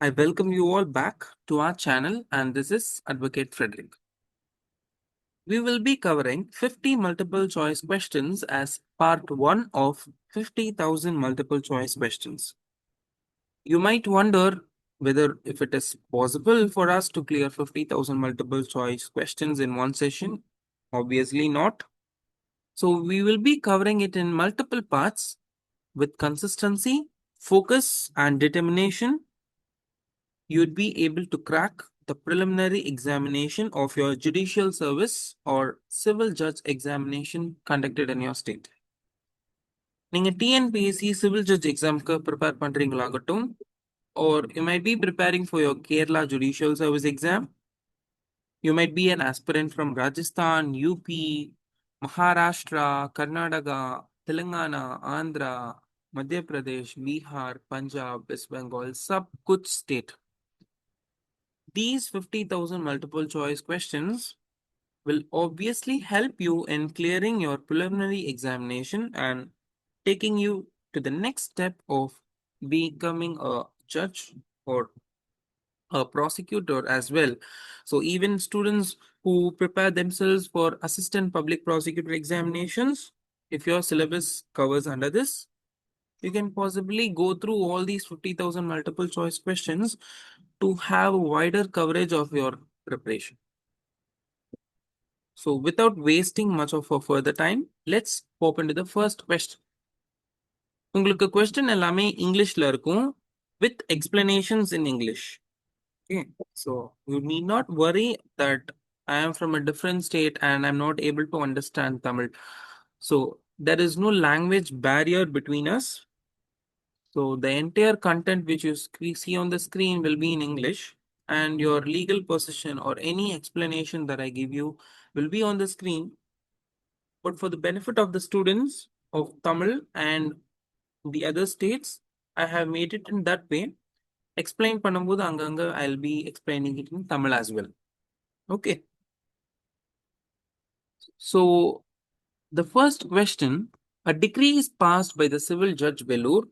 I welcome you all back to our channel, and this is Advocate Frederick. We will be covering 50 multiple choice questions as part 1 of 50,000 multiple choice questions. You might wonder whether if it is possible for us to clear 50,000 multiple choice questions in one session. Obviously not. So we will be covering it in multiple parts with consistency, focus, and determination. You'd be able to crack the preliminary examination of your judicial service or civil judge examination conducted in your state. நீங்க TNPSC civil judge எக்ஸாம்க்கு prepare பண்றீங்களாகட்டும், or you might be preparing for your Kerala Judicial Service exam. You might be an aspirant from Rajasthan, UP, Maharashtra, Karnataka, Telangana, Andhra, Madhya Pradesh, Bihar, Punjab, West Bengal, सब कुछ state. These 50,000 multiple choice questions will obviously help you in clearing your preliminary examination and taking you to the next step of becoming a judge or a prosecutor as well. So even students who prepare themselves for assistant public prosecutor examinations, if your syllabus covers under this, you can possibly go through all these 50,000 multiple choice questions to have a wider coverage of your preparation. So without wasting much of our further time, let's pop into the first question. உங்களுக்கு question எல்லாமே இங்கிலீஷ்ல இருக்கும் with explanations in English. Okay, so you need not worry that I am from a different state and I'm not able to understand Tamil. So there is no language barrier between us. So the entire content which you see on the screen will be in English, and your legal position or any explanation that I give you will be on the screen. But for the benefit of the students of Tamil and the other states, I have made it in that way. Explain பண்ணும்போது அங்கங்க I'll be explaining it in Tamil as well. Okay. So the first question, a decree is passed by the civil judge Vellore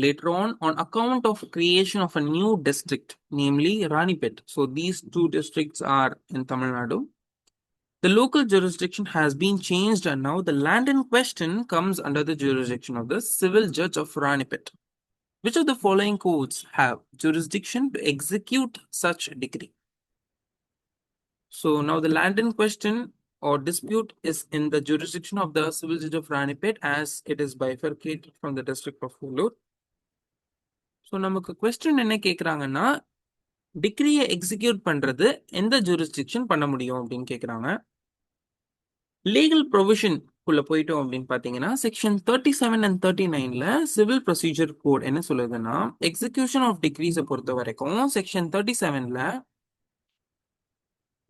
later on account of creation of a new district, namely Ranipet. So these two districts are in Tamil Nadu. The local jurisdiction has been changed and now the land in question comes under the jurisdiction of the civil judge of Ranipet. Which of the following courts have jurisdiction to execute such decree? So now the land in question or dispute is in the jurisdiction of the civil judge of Ranipet as it is bifurcated from the district of Vellore. So நமக்கு question என்ன கேக்குறாங்கன்னா, டிகிரியை execute பண்றது எந்த jurisdiction பண்ண முடியும் அப்படின்னு கேக்குறாங்க. Legal provision குள்ள போயிட்டோம் அப்படின்னு பாத்தீங்கன்னா, செக்ஷன் 37 and 39ல சிவில் ப்ரொசீஜர் கோட் என்ன சொல்லுதுன்னா, எக்ஸிகியூஷன் ஆஃப் டிகிரிஸை பொறுத்த வரைக்கும் செக்ஷன் 37ல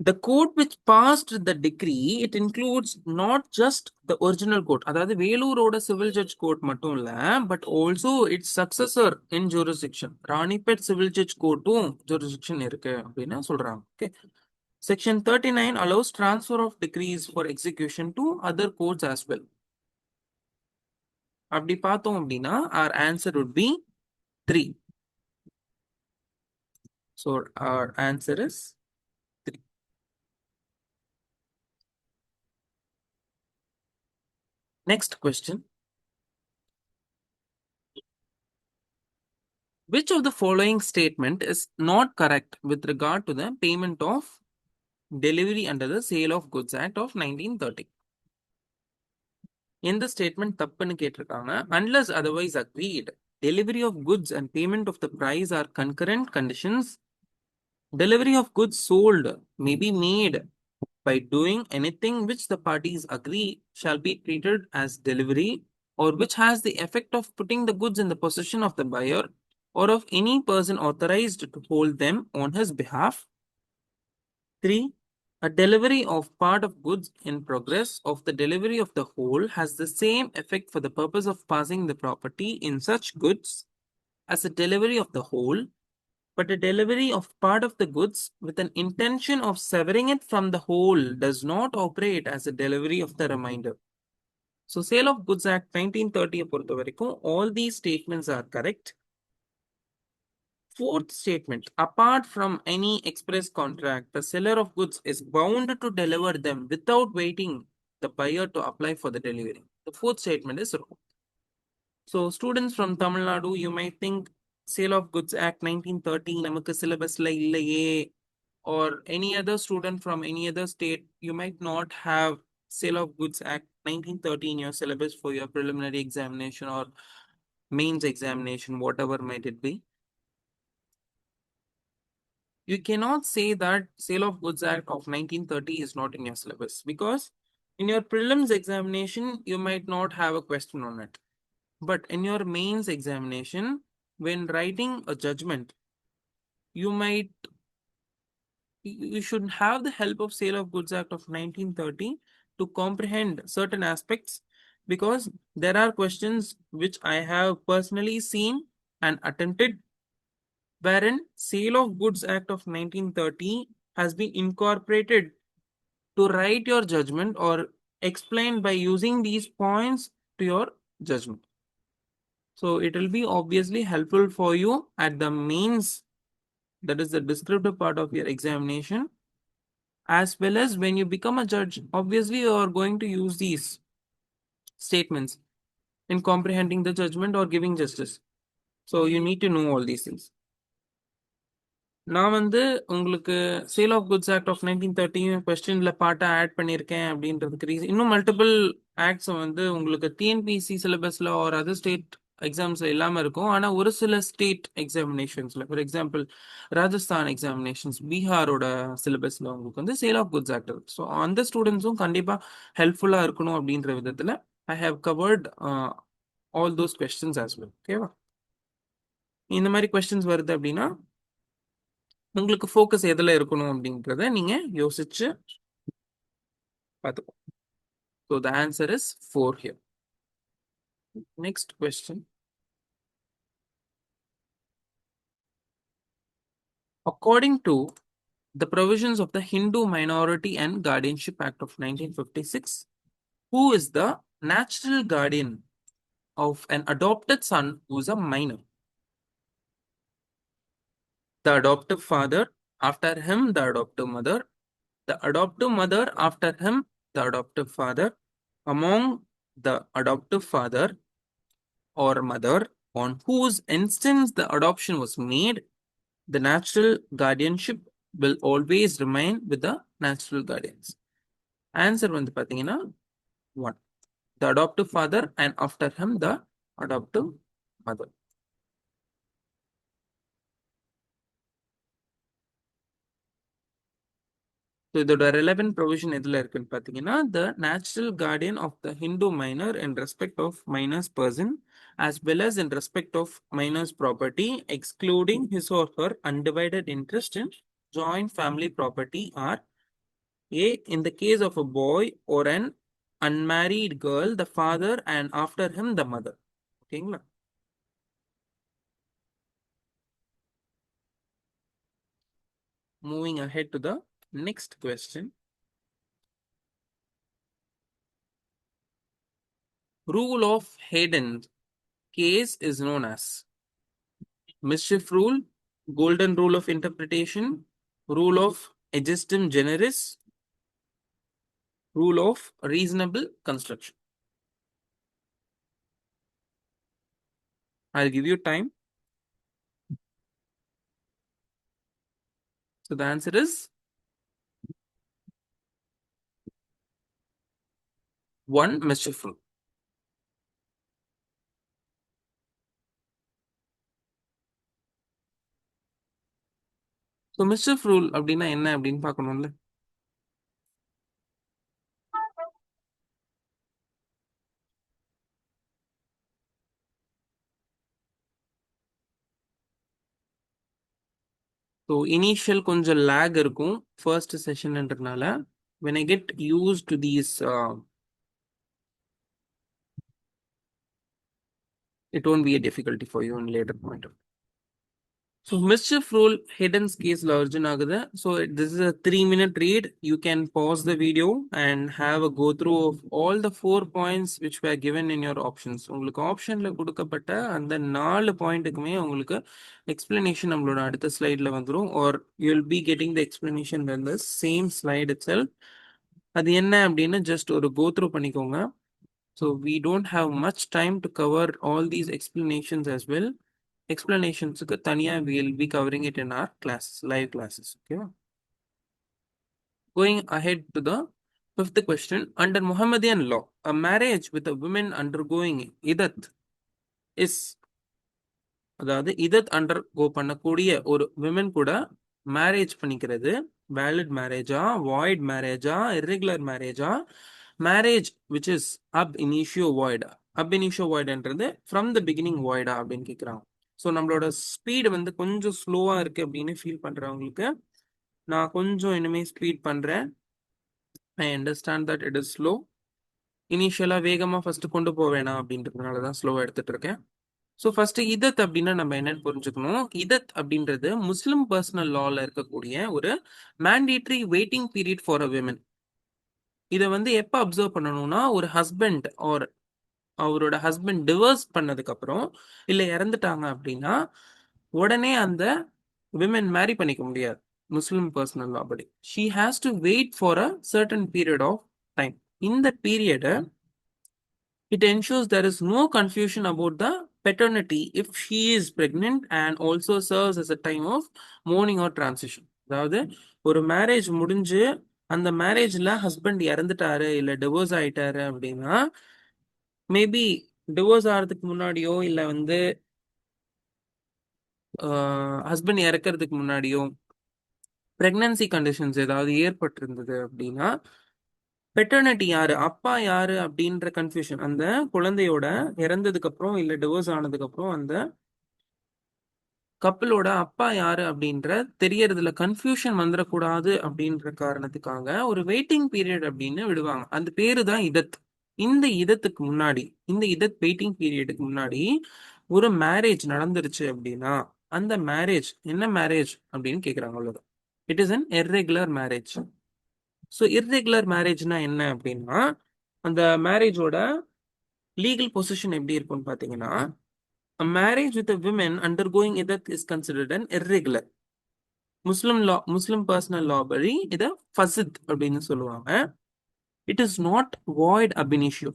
the court which passed the decree, it includes not just the original court, அதாவது வேலூரோட சிவில் ஜட்ஜ் கோர்ட் மட்டும் இல்ல, but also its successor in jurisdiction. Ranipet civil judge கோர்ட்டும் jurisdiction இருக்கு அப்படின்னு சொல்றாங்க. Okay. Section 39 allows transfer of decrees for execution to other courts as well. அப்படி பார்த்தோம் அப்படின்னா our answer would be 3. So our answer is 3. Next question. Which of the following statement is not correct with regard to the payment of delivery under the Sale of Goods Act of 1930? In the statement தப்புன்னு கேட்டிருக்காங்க. Unless otherwise agreed, delivery of goods and payment of the price are concurrent conditions. Delivery of goods sold may be made by doing anything which the parties agree shall be treated as delivery or which has the effect of putting the goods in the possession of the buyer or of any person authorized to hold them on his behalf. 3. A delivery of part of goods in progress of the delivery of the whole has the same effect for the purpose of passing the property in such goods as a delivery of the whole, but a delivery of part of the goods with an intention of severing it from the whole does not operate as a delivery of the remainder. So Sale of Goods Act 1930 பொறுத்த வரைக்கும் all these statements are correct. Fourth statement, apart from any express contract, the seller of goods is bound to deliver them without waiting the buyer to apply for the delivery. The fourth statement is wrong. So students from Tamil Nadu, you might think Sale of Goods Act 1930 நமக்கு syllabusல இல்லையே, or any other student from any other state, you might not have Sale of Goods Act 1930 in your syllabus for your preliminary examination or mains examination, whatever might it be. You cannot say that Sale of Goods Act of 1930 is not in your syllabus because in your prelims examination, you might not have a question on it. But in your mains examination, when writing a judgment, you might you should have the help of Sale of Goods Act of 1930 to comprehend certain aspects because there are questions which I have personally seen and attempted wherein Sale of Goods Act of 1930 has been incorporated to write your judgment or explain by using these points to your judgment. So it will be obviously helpful for you at the mains, that is the descriptive part of your examination, as well as when you become a judge. Obviously, you are going to use these statements in comprehending the judgment or giving justice. So you need to know all these things. நான் வந்து உங்களுக்கு sale of goods act of 1930 கொஸ்டின்ல பாட்டை add பண்ணியிருக்கேன் அப்படின்றதுக்கு reason இன்னும் multiple acts வந்து உங்களுக்கு டிஎன்பிசி சிலபஸ்ல ஒரு அதர் ஸ்டேட் எக்ஸாம்ஸ்ல இல்லாம இருக்கும். ஆனா ஒரு சில ஸ்டேட் எக்ஸாமினேஷன்ஸ்ல, ஃபார் எக்ஸாம்பிள் ராஜஸ்தான் எக்ஸாமினேஷன்ஸ், பீகாரோட சிலபஸ்ல உங்களுக்கு வந்து சேல் ஆஃப் குட்ஸ் ஆக்ட் இருக்கு. ஸோ அந்த ஸ்டூடெண்ட்ஸும் கண்டிப்பா ஹெல்ப்ஃபுல்லா இருக்கணும் அப்படின்ற விதத்துல I have covered all those questions as well. ஓகேவா? இந்த மாதிரி கொஸ்டின்ஸ் வருது அப்படின்னா உங்களுக்கு ஃபோக்கஸ் எதுல இருக்கணும் அப்படின்றத நீங்க யோசிச்சு பார்த்துக்கோங்க. So the answer is 4 here. Next question. According to the provisions of the Hindu Minority and Guardianship Act of 1956, who is the natural guardian of an adopted son who is a minor? The adoptive father, after him the adoptive mother, the adoptive mother, after him the adoptive father, among the adoptive father or mother on whose instance the adoption was made, the natural guardianship will always remain with the natural guardians. Answer வந்து பாத்தீங்கன்னா 1. The adoptive father and after him the adoptive mother. So இதோட relevant provision எதுல இருக்குன்னு பாத்தீங்கன்னா, the natural guardian of the Hindu minor in respect of minor's person as well as in respect of minor's property, excluding his or her undivided interest in joint family property are A. In the case of a boy or an unmarried girl, the father and after him the mother. ஓகேங்களா? Moving ahead to the next question. Rule of Hayden case is known as mischief rule, golden rule of interpretation, rule of agestum generis, rule of reasonable construction. I'll give you time. So the answer is 1, mischief rule. So mischief rule அப்படின்னா என்ன அப்படின்னு பார்க்கணும்ல. So initial கொஞ்சம் லேக் இருக்கும் first செஷன்ன்றதுனால. when I get used to these, it won't be a difficulty for you in later point of. So mischief rule hidden case ல origin ஆகுது. So this is a 3-minute read. You can pause the video and have a go through of all the 4 points which were given in your options. உங்களுக்கு ஆப்ஷன்ல கொடுக்கப்பட்ட அந்த 4 பாயிண்ட்டுக்குமே உங்களுக்கு explanation நம்மளோட அடுத்த ஸ்லைட்ல வந்துரும், or you'll be getting the explanation in the same slide itself. அது என்ன அப்படின்னு just ஒரு go through பண்ணிக்கோங்க. So we don't have much time to cover all these explanations as well. Explanations tanya we'll be covering it in our class, live classes. Okay. Going ahead to the fifth question. Under Muhammadian law, a marriage with a woman undergoing idat is, அதாவது இதத் under கோ பண்ணக்கூடிய ஒரு women கூட marriage பண்ணிக்கிறது valid மேரேஜா, void மேரேஜா, irregular மேரேஜா, marriage which is ab initio வாய்டா, ab initio வாய்டுன்றது ஃப்ரம் த பிகினிங் வாய்டா அப்படின்னு கேட்குறாங்க. ஸோ நம்மளோட ஸ்பீடு வந்து கொஞ்சம் ஸ்லோவாக இருக்கு அப்படின்னு ஃபீல் பண்ணுறவங்களுக்கு நான் கொஞ்சம் இனிமே ஸ்பீட் பண்ணுறேன். I understand that it is slow. இனிஷியலாக வேகமாக ஃபர்ஸ்ட் கொண்டு போக வேணாம் அப்படின்றதுனால தான் ஸ்லோவாக எடுத்துட்டு இருக்கேன். ஸோ ஃபர்ஸ்ட் இதத் அப்படின்னா நம்ம என்னன்னு புரிஞ்சுக்கணும். இதத் அப்படின்றது முஸ்லிம் பர்சனல் லால இருக்கக்கூடிய ஒரு mandatory waiting period for a women. இதை வந்து எப்போ அப்சர்வ் பண்ணணும்னா, ஒரு ஹஸ்பண்ட் ஆர் அவரோட ஹஸ்பண்ட் டிவோர்ஸ் பண்ணதுக்கு அப்புறம் இல்லை இறந்துட்டாங்க அப்படின்னா உடனே அந்த விமன் மேரி பண்ணிக்க முடியாது முஸ்லிம் பர்சனல் லா படி. She has to wait for a certain period of time. இந்த பீரியடை it ensures there is no confusion about the paternity if she is pregnant, and also serves as a time of mourning or transition. அதாவது ஒரு marriage முடிஞ்சு அந்த மேரேஜ்ல husband இறந்துட்டாரு இல்ல divorce ஆயிட்டாரு அப்படின்னா, மேபி டிவோர்ஸ் ஆகிறதுக்கு முன்னாடியோ இல்ல வந்து ஹஸ்பண்ட் இறக்கிறதுக்கு முன்னாடியோ பிரெக்னன்சி கண்டிஷன்ஸ் ஏதாவது ஏற்பட்டிருந்தது அப்படின்னா, பெட்டர்னிட்டி யாரு, அப்பா யாரு அப்படின்ற கன்ஃபியூஷன் அந்த குழந்தையோட இறந்ததுக்கு அப்புறம் இல்ல டிவோர்ஸ் ஆனதுக்கு அப்புறம் அந்த கப்பலோட அப்பா யாரு அப்படின்ற தெரியறதுல கன்ஃபியூஷன் வந்துடக்கூடாது அப்படின்ற காரணத்துக்காக ஒரு வெயிட்டிங் பீரியட் அப்படின்னு விடுவாங்க. அந்த பேரு தான் இதத். இந்த இதத்துக்கு முன்னாடி, இந்த இதத் வெயிட்டிங் பீரியடுக்கு முன்னாடி ஒரு மேரேஜ் நடந்துருச்சு அப்படின்னா அந்த மேரேஜ் என்ன மேரேஜ் அப்படின்னு கேக்குறாங்க. அவ்வளவுதான். It is an irregular marriage. So irregular மேரேஜ்னா என்ன அப்படின்னா, அந்த மேரேஜோட லீகல் பொசிஷன் எப்படி இருக்கும்னு பாத்தீங்கன்னா, a marriage with a woman undergoing idat is considered an irregular. Muslim personal law படி இத ஃபசித் அப்படின்னு சொல்லுவாங்க. It is not void ab initio,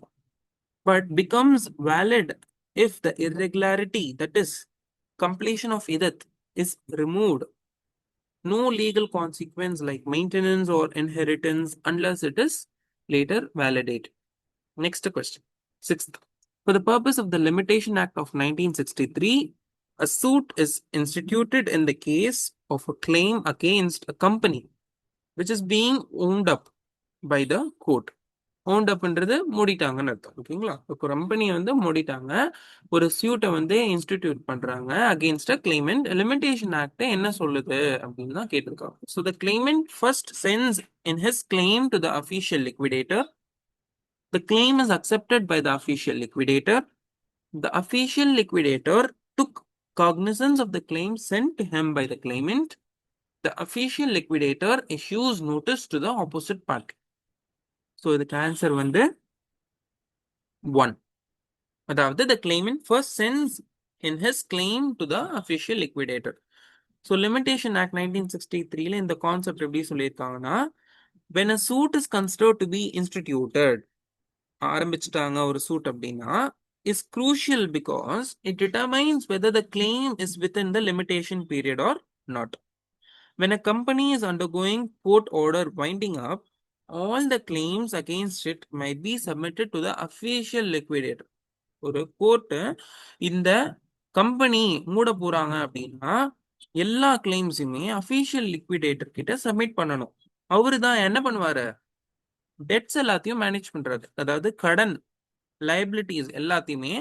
but becomes valid if the irregularity, that is completion of idat, is removed. No legal consequence like maintenance or inheritance unless it is later validated. Next question. Sixth. For the purpose of the Limitation Act of 1963, a suit is instituted in the case of a claim against a company which is being owned up by the court. owned upன்றது மூடிட்டாங்கன்னு அர்த்தம். ஓகேங்களா? இப்போ கம்பெனியை வந்து மூடிட்டாங்க, ஒரு சியூட்டை வந்து institute பண்றாங்க against a claimant. Limitation act என்ன சொல்லுது அப்படின்னு தான் கேட்டிருக்காங்க. So the claimant first sends in his claim to the official liquidator. The claim is accepted by the official liquidator. The official liquidator took cognizance of the claim sent to him by the claimant. The official liquidator issues notice to the opposite party. So the answer வந்து 1. அதாவது the claimant first sends in his claim to the official liquidator. So Limitation Act 1963ல இந்த concept எப்படி சொல்லியிருக்காங்கன்னா, when a suit is considered to be instituted, ஆரம்பிச்சிட்டாங்க ஒரு suit அப்படின்னா, is crucial because it determines whether the claim is within the limitation period or not. When a company is undergoing court order winding up, all the claims against it might be submitted to the official liquidator. ஒரு court இந்த company மூட போறாங்க அப்படின்னா எல்லா கிளைம்ஸுமே official liquidator கிட்ட submit பண்ணணும். அவரு தான் என்ன பண்ணுவாரு, டெட்ஸ் எல்லாத்தையும் மேனேஜ் பண்றாரு. அதாவது கடன் லைபிலிட்டிஸ் எல்லாத்தையுமே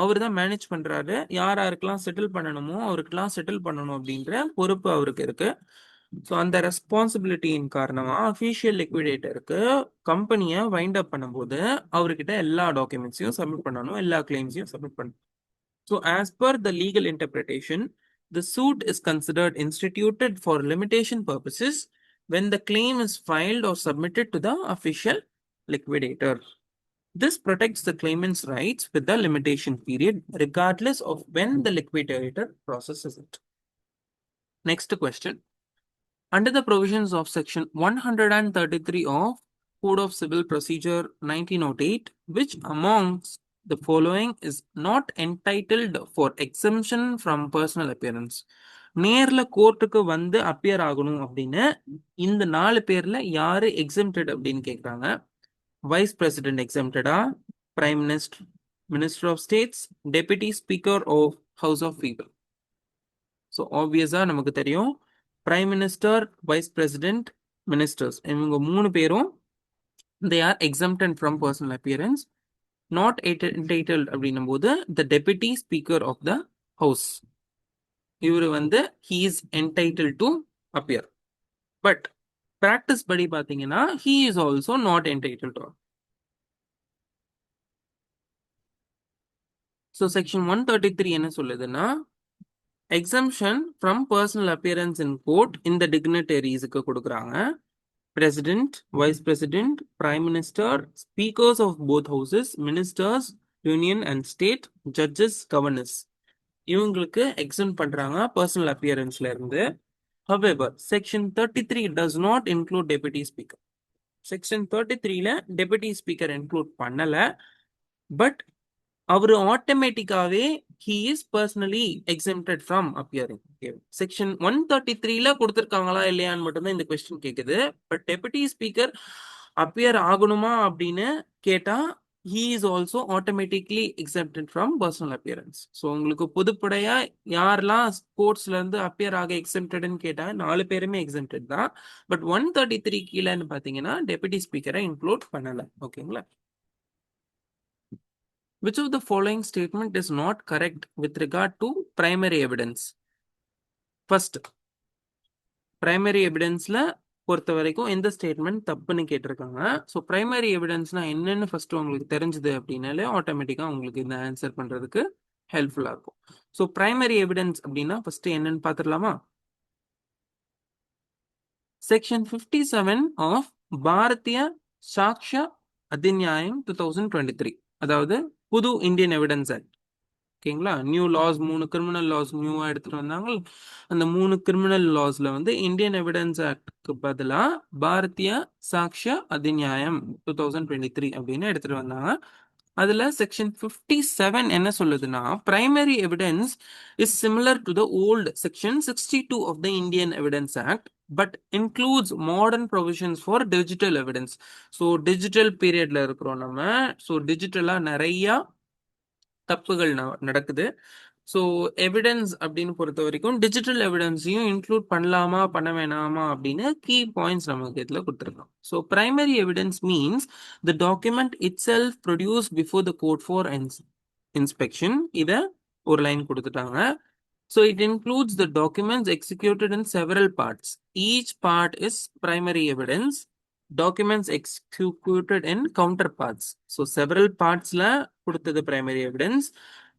அவர் தான் மேனேஜ் பண்றாரு. யார் யாருக்கெல்லாம் செட்டில் பண்ணணுமோ அவருக்கெல்லாம் செட்டில் பண்ணணும் அப்படின்ற பொறுப்பு அவருக்கு இருக்கு. ஸோ அந்த ரெஸ்பான்சிபிலிட்டியின் காரணமா அஃபிஷியல் லிக்விடேட்டருக்கு கம்பெனியை வைண்ட் அப் பண்ணும்போது அவர்கிட்ட எல்லா டாக்குமெண்ட்ஸையும் சப்மிட் பண்ணணும், எல்லா கிளைம்ஸையும் சப்மிட் பண்ணணும். So as per the legal interpretation, The suit is considered instituted for limitation purposes when the claim is filed or submitted to the official liquidator. This protects the claimant's rights with the limitation period, regardless of when the liquidator processes it. Next question. Under the provisions of Section 133 of Code of Civil Procedure 1908, which amongst the following is not entitled for exemption from personal appearance? நேர்ல கோர்ட்டுக்கு வந்து appear ஆகணும் அப்படின்னு இந்த 4 பேர்ல யாரு exempted அப்படின்னு கேக்குறாங்க. வைஸ் பிரசிடென்ட் எக்ஸம்டடா, prime minister, minister of states, deputy speaker of house of people. So obviously நமக்கு தெரியும் prime minister, vice president, ministers இவங்க 3 பேரும் they are exempted from personal appearance. Not entitled அப்படின்னும் போது the deputy speaker of the house இவரு வந்து he is entitled to appear. But practice படி பாத்தீங்கன்னா he is also not entitled to. So section 133 என்ன சொல்லுதுன்னா exemption from personal appearance in court இந்த dignitaries-க்கு கொடுக்குறாங்க. President, Vice President, Prime Minister, Speakers of both houses, Ministers, Union and State, Judges, Governors. இவங்களுக்கு exempt பண்றாங்க personal appearance-ல இருந்து. However, Section 33 does not include Deputy Speaker. Section 33-ல Deputy Speaker include பண்ணல. But அவரு ஆட்டோமேட்டிக்காவே he is personally exempted from appearing. Section 133ல கொடுத்திருக்காங்களா இல்லையான்னு மட்டும்தான் இந்த கொஸ்டின் கேக்குது. பட் டெபுட்டி ஸ்பீக்கர் அப்பியர் ஆகணுமா அப்படின்னு கேட்டா he is also automatically exempted from personal appearance. So உங்களுக்கு பொதுப்படையா யாரெல்லாம் ஸ்போர்ட்ஸ்ல இருந்து அப்பியர் ஆக எக்ஸம்டட்னு கேட்டா 4 பேருமே எக்ஸம்டட் தான். பட் 133 கீழன்னு பாத்தீங்கன்னா டெபுட்டி ஸ்பீக்கரை இன்க்ளூட் பண்ணல. ஓகேங்களா? Which of the following statement is not correct with regard to primary evidence? First, primary evidence-ல பொறுத்த வரைக்கும் எந்த ஸ்டேட்மெண்ட் தப்புன்னு கேட்டிருக்காங்க. ஸோ பிரைமரி எவிடன்ஸ்னா என்னன்னு ஃபர்ஸ்ட் உங்களுக்கு தெரிஞ்சது அப்படின்னாலே ஆட்டோமேட்டிக்கா உங்களுக்கு இந்த ஆன்சர் பண்றதுக்கு ஹெல்ப்ஃபுல்லா இருக்கும். ஸோ பிரைமரி எவிடன்ஸ் அப்படின்னா ஃபர்ஸ்ட் என்னன்னு பார்த்துடலாமா? செக்ஷன் 57 ஆஃப் பாரதிய சாக்ஷ்ய அதிநியாயம் 2023, அதாவது புது இந்தியன் எவிடன்ஸ் ஆக்ட். ஓகேங்களா? நியூ லாஸ் 3 கிரிமினல் லாஸ் நியூவா எடுத்துட்டு வந்தாங்க. அந்த 3 கிரிமினல் லாஸ்ல வந்து இந்தியன் எவிடன்ஸ் ஆக்ட்க்கு பதிலா பாரதிய சாக்ஷ்ய அதிநியாயம் 2023 அப்படின்னு எடுத்துட்டு வந்தாங்க. அதுல செக்ஷன் 57 என்ன சொல்லுதுன்னா primary evidence is similar to the old section 62 of the Indian evidence act but includes modern provisions for digital evidence. So digital பீரியட்ல இருக்கிறோம் நம்ம. ஸோ டிஜிட்டலா நிறைய தப்புகள் நடக்குது. ஸோ எவிடன்ஸ் அப்படின்னு பொறுத்த வரைக்கும் டிஜிட்டல் எவிடன்ஸையும் இன்க்ளூட் பண்ணலாமா பண்ண வேணாமா அப்படின்னு கீ பாயிண்ட்ஸ் நமக்கு இதில் கொடுத்துருக்கோம். So primary evidence means the document it self produce before the court for inspection. இதை ஒரு லைன் கொடுத்துட்டாங்க. So it includes the documents executed in several parts. Each part is primary evidence. Documents executed in counterparts. So several parts la கொடுத்தது primary evidence.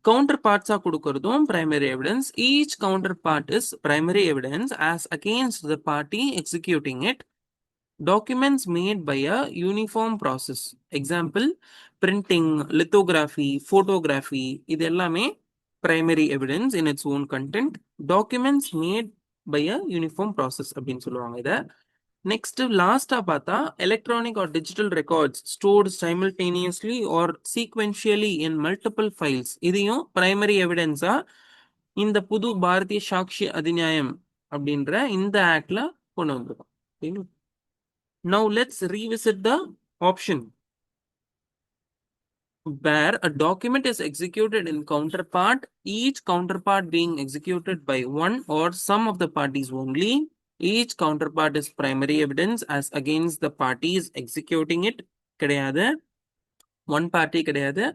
Counterparts ஆ கொடுக்கறதும் primary evidence. Each counterpart is primary evidence as against the party executing it. Documents made by a uniform process. Example, printing, lithography, photography. இது எல்லாமே primary evidence in its own content. Documents made by a uniform process அப்படின்னு சொல்லுவாங்க இதை. Next லாஸ்டா பார்த்தா electronic or digital records stored simultaneously or sequentially in multiple files இதையும் primary எவிடன்ஸா இந்த புது பாரதிய சாக்ஷ்ய அதிநியாயம் அப்படின்ற இந்த ஆக்ட்ல கொண்டு வந்திருக்கோம். Now let's revisit the option where a document is executed in counterpart, each counterpart being executed by one or some of the parties only. Each counterpart is primary evidence as against the parties executing it. கிடையாது. One party கிடையாது.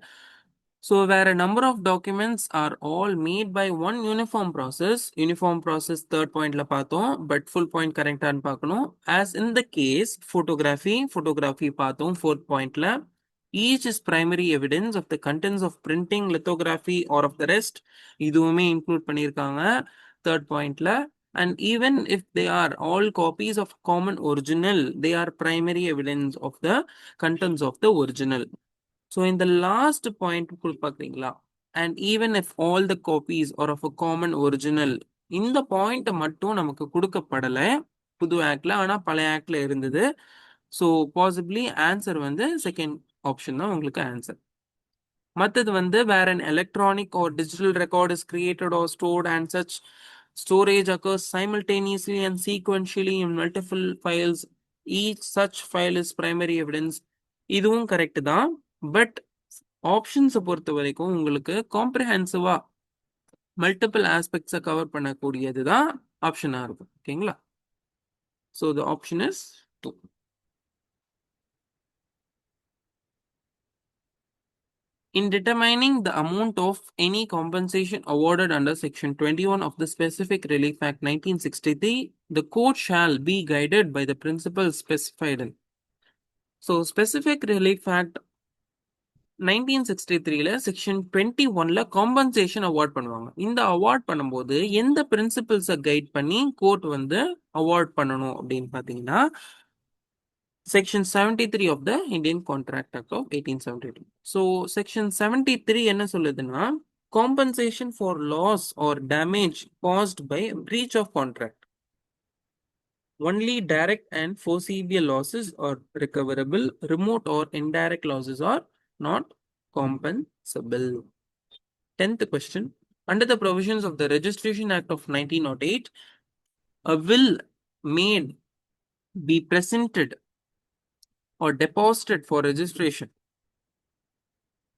So where a number of documents are all made by one uniform process third point la பார்த்தோம், but full point correct ஆன்னு பார்க்கணும். As in the case photography பார்த்தோம் fourth point la. Each is primary evidence of the contents of printing, lithography or of the rest. இதுவுமே include பண்ணியிருக்காங்க. third point la, and even if they are all copies of common original, they are primary evidence of the contents of the original. So in the last point பாத்தீங்களா, and even if all the copies are of a common original, இந்த point மட்டும் நமக்கு கொடுக்கப்படல புது ஆக்ட்ல, ஆனா பழைய ஆக்ட்ல இருந்தது. So possibly answer வந்து second option தான் உங்களுக்கு ஆன்சர். மற்றது வந்து where an electronic or digital record is created or stored and such storage occurs simultaneously and sequentially in multiple files, each such file is primary evidence. இதுவும் correct தான். But ஆப்ஷன்ஸை பொறுத்த வரைக்கும் உங்களுக்கு காம்ப்ரிஹென்சிவா multiple ஆஸ்பெக்ட்ஸை cover பண்ணக்கூடியது தான் ஆப்ஷனாக இருக்கும். ஓகேங்களா? So the option is 2. In determining the amount of any compensation awarded under Section 21 of the Specific Relief Act 1963, the court shall be guided by the principles specified in. So, Specific Relief Act 1963ல section 21ல compensation award பண்ணுவாங்க. இந்த award பண்ணும்போது எந்த பிரின்சிபல்ஸை guide பண்ணி court வந்து award பண்ணணும் அப்படின்னு பார்த்தீங்கன்னா, section 73 of the Indian contract act of 1872. So section 73 என்ன சொல்லுதுன்னா, compensation for loss or damage caused by breach of contract. Only direct and foreseeable losses are recoverable. Remote or indirect losses are not compensable. 10th question. Under the provisions of the Registration Act of 1908, a will made be presented or deposited for registration.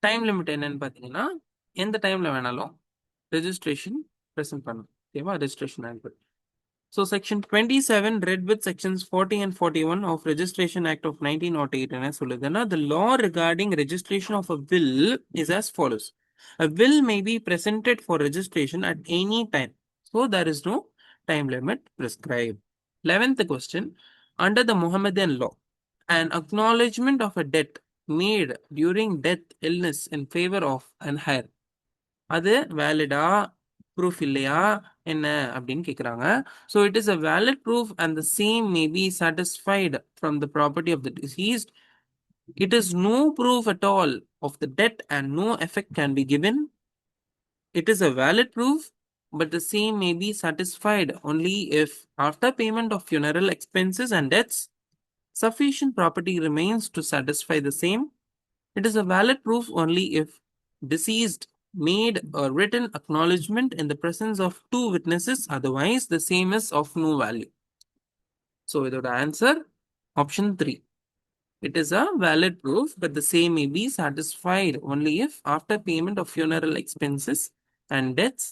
Time limit என்னன்னு பார்த்தீங்கன்னா, எந்த டைம்ல வேணாலும் registration present பண்ணணும். ஓகேவா? registration act. So section 27 read with sections 40 and 41 of Registration Act of 1908 என்ன சொல்லுதுன்னா, the law regarding registration of a will is as follows. A will may be presented for registration at any time. So there is no time limit prescribed. 11th question. Under the Mohammedan law, an acknowledgement of a debt made during death, illness in favor of an heir, அது வேலிடா proof இல்லையா என்ன அப்படின்னு கேட்குறாங்க. So it is a valid proof and the same may be satisfied from the property of the deceased. It is no proof at all of the debt and no effect can be given. It is a valid proof, but the same may be satisfied only if, after payment of funeral expenses and debts, sufficient property remains to satisfy the same. It is a valid proof only if deceased made a written acknowledgement in the presence of two witnesses, otherwise the same is of no value. So without answer, option 3. It is a valid proof, but the same may be satisfied only if, after payment of funeral expenses and debts,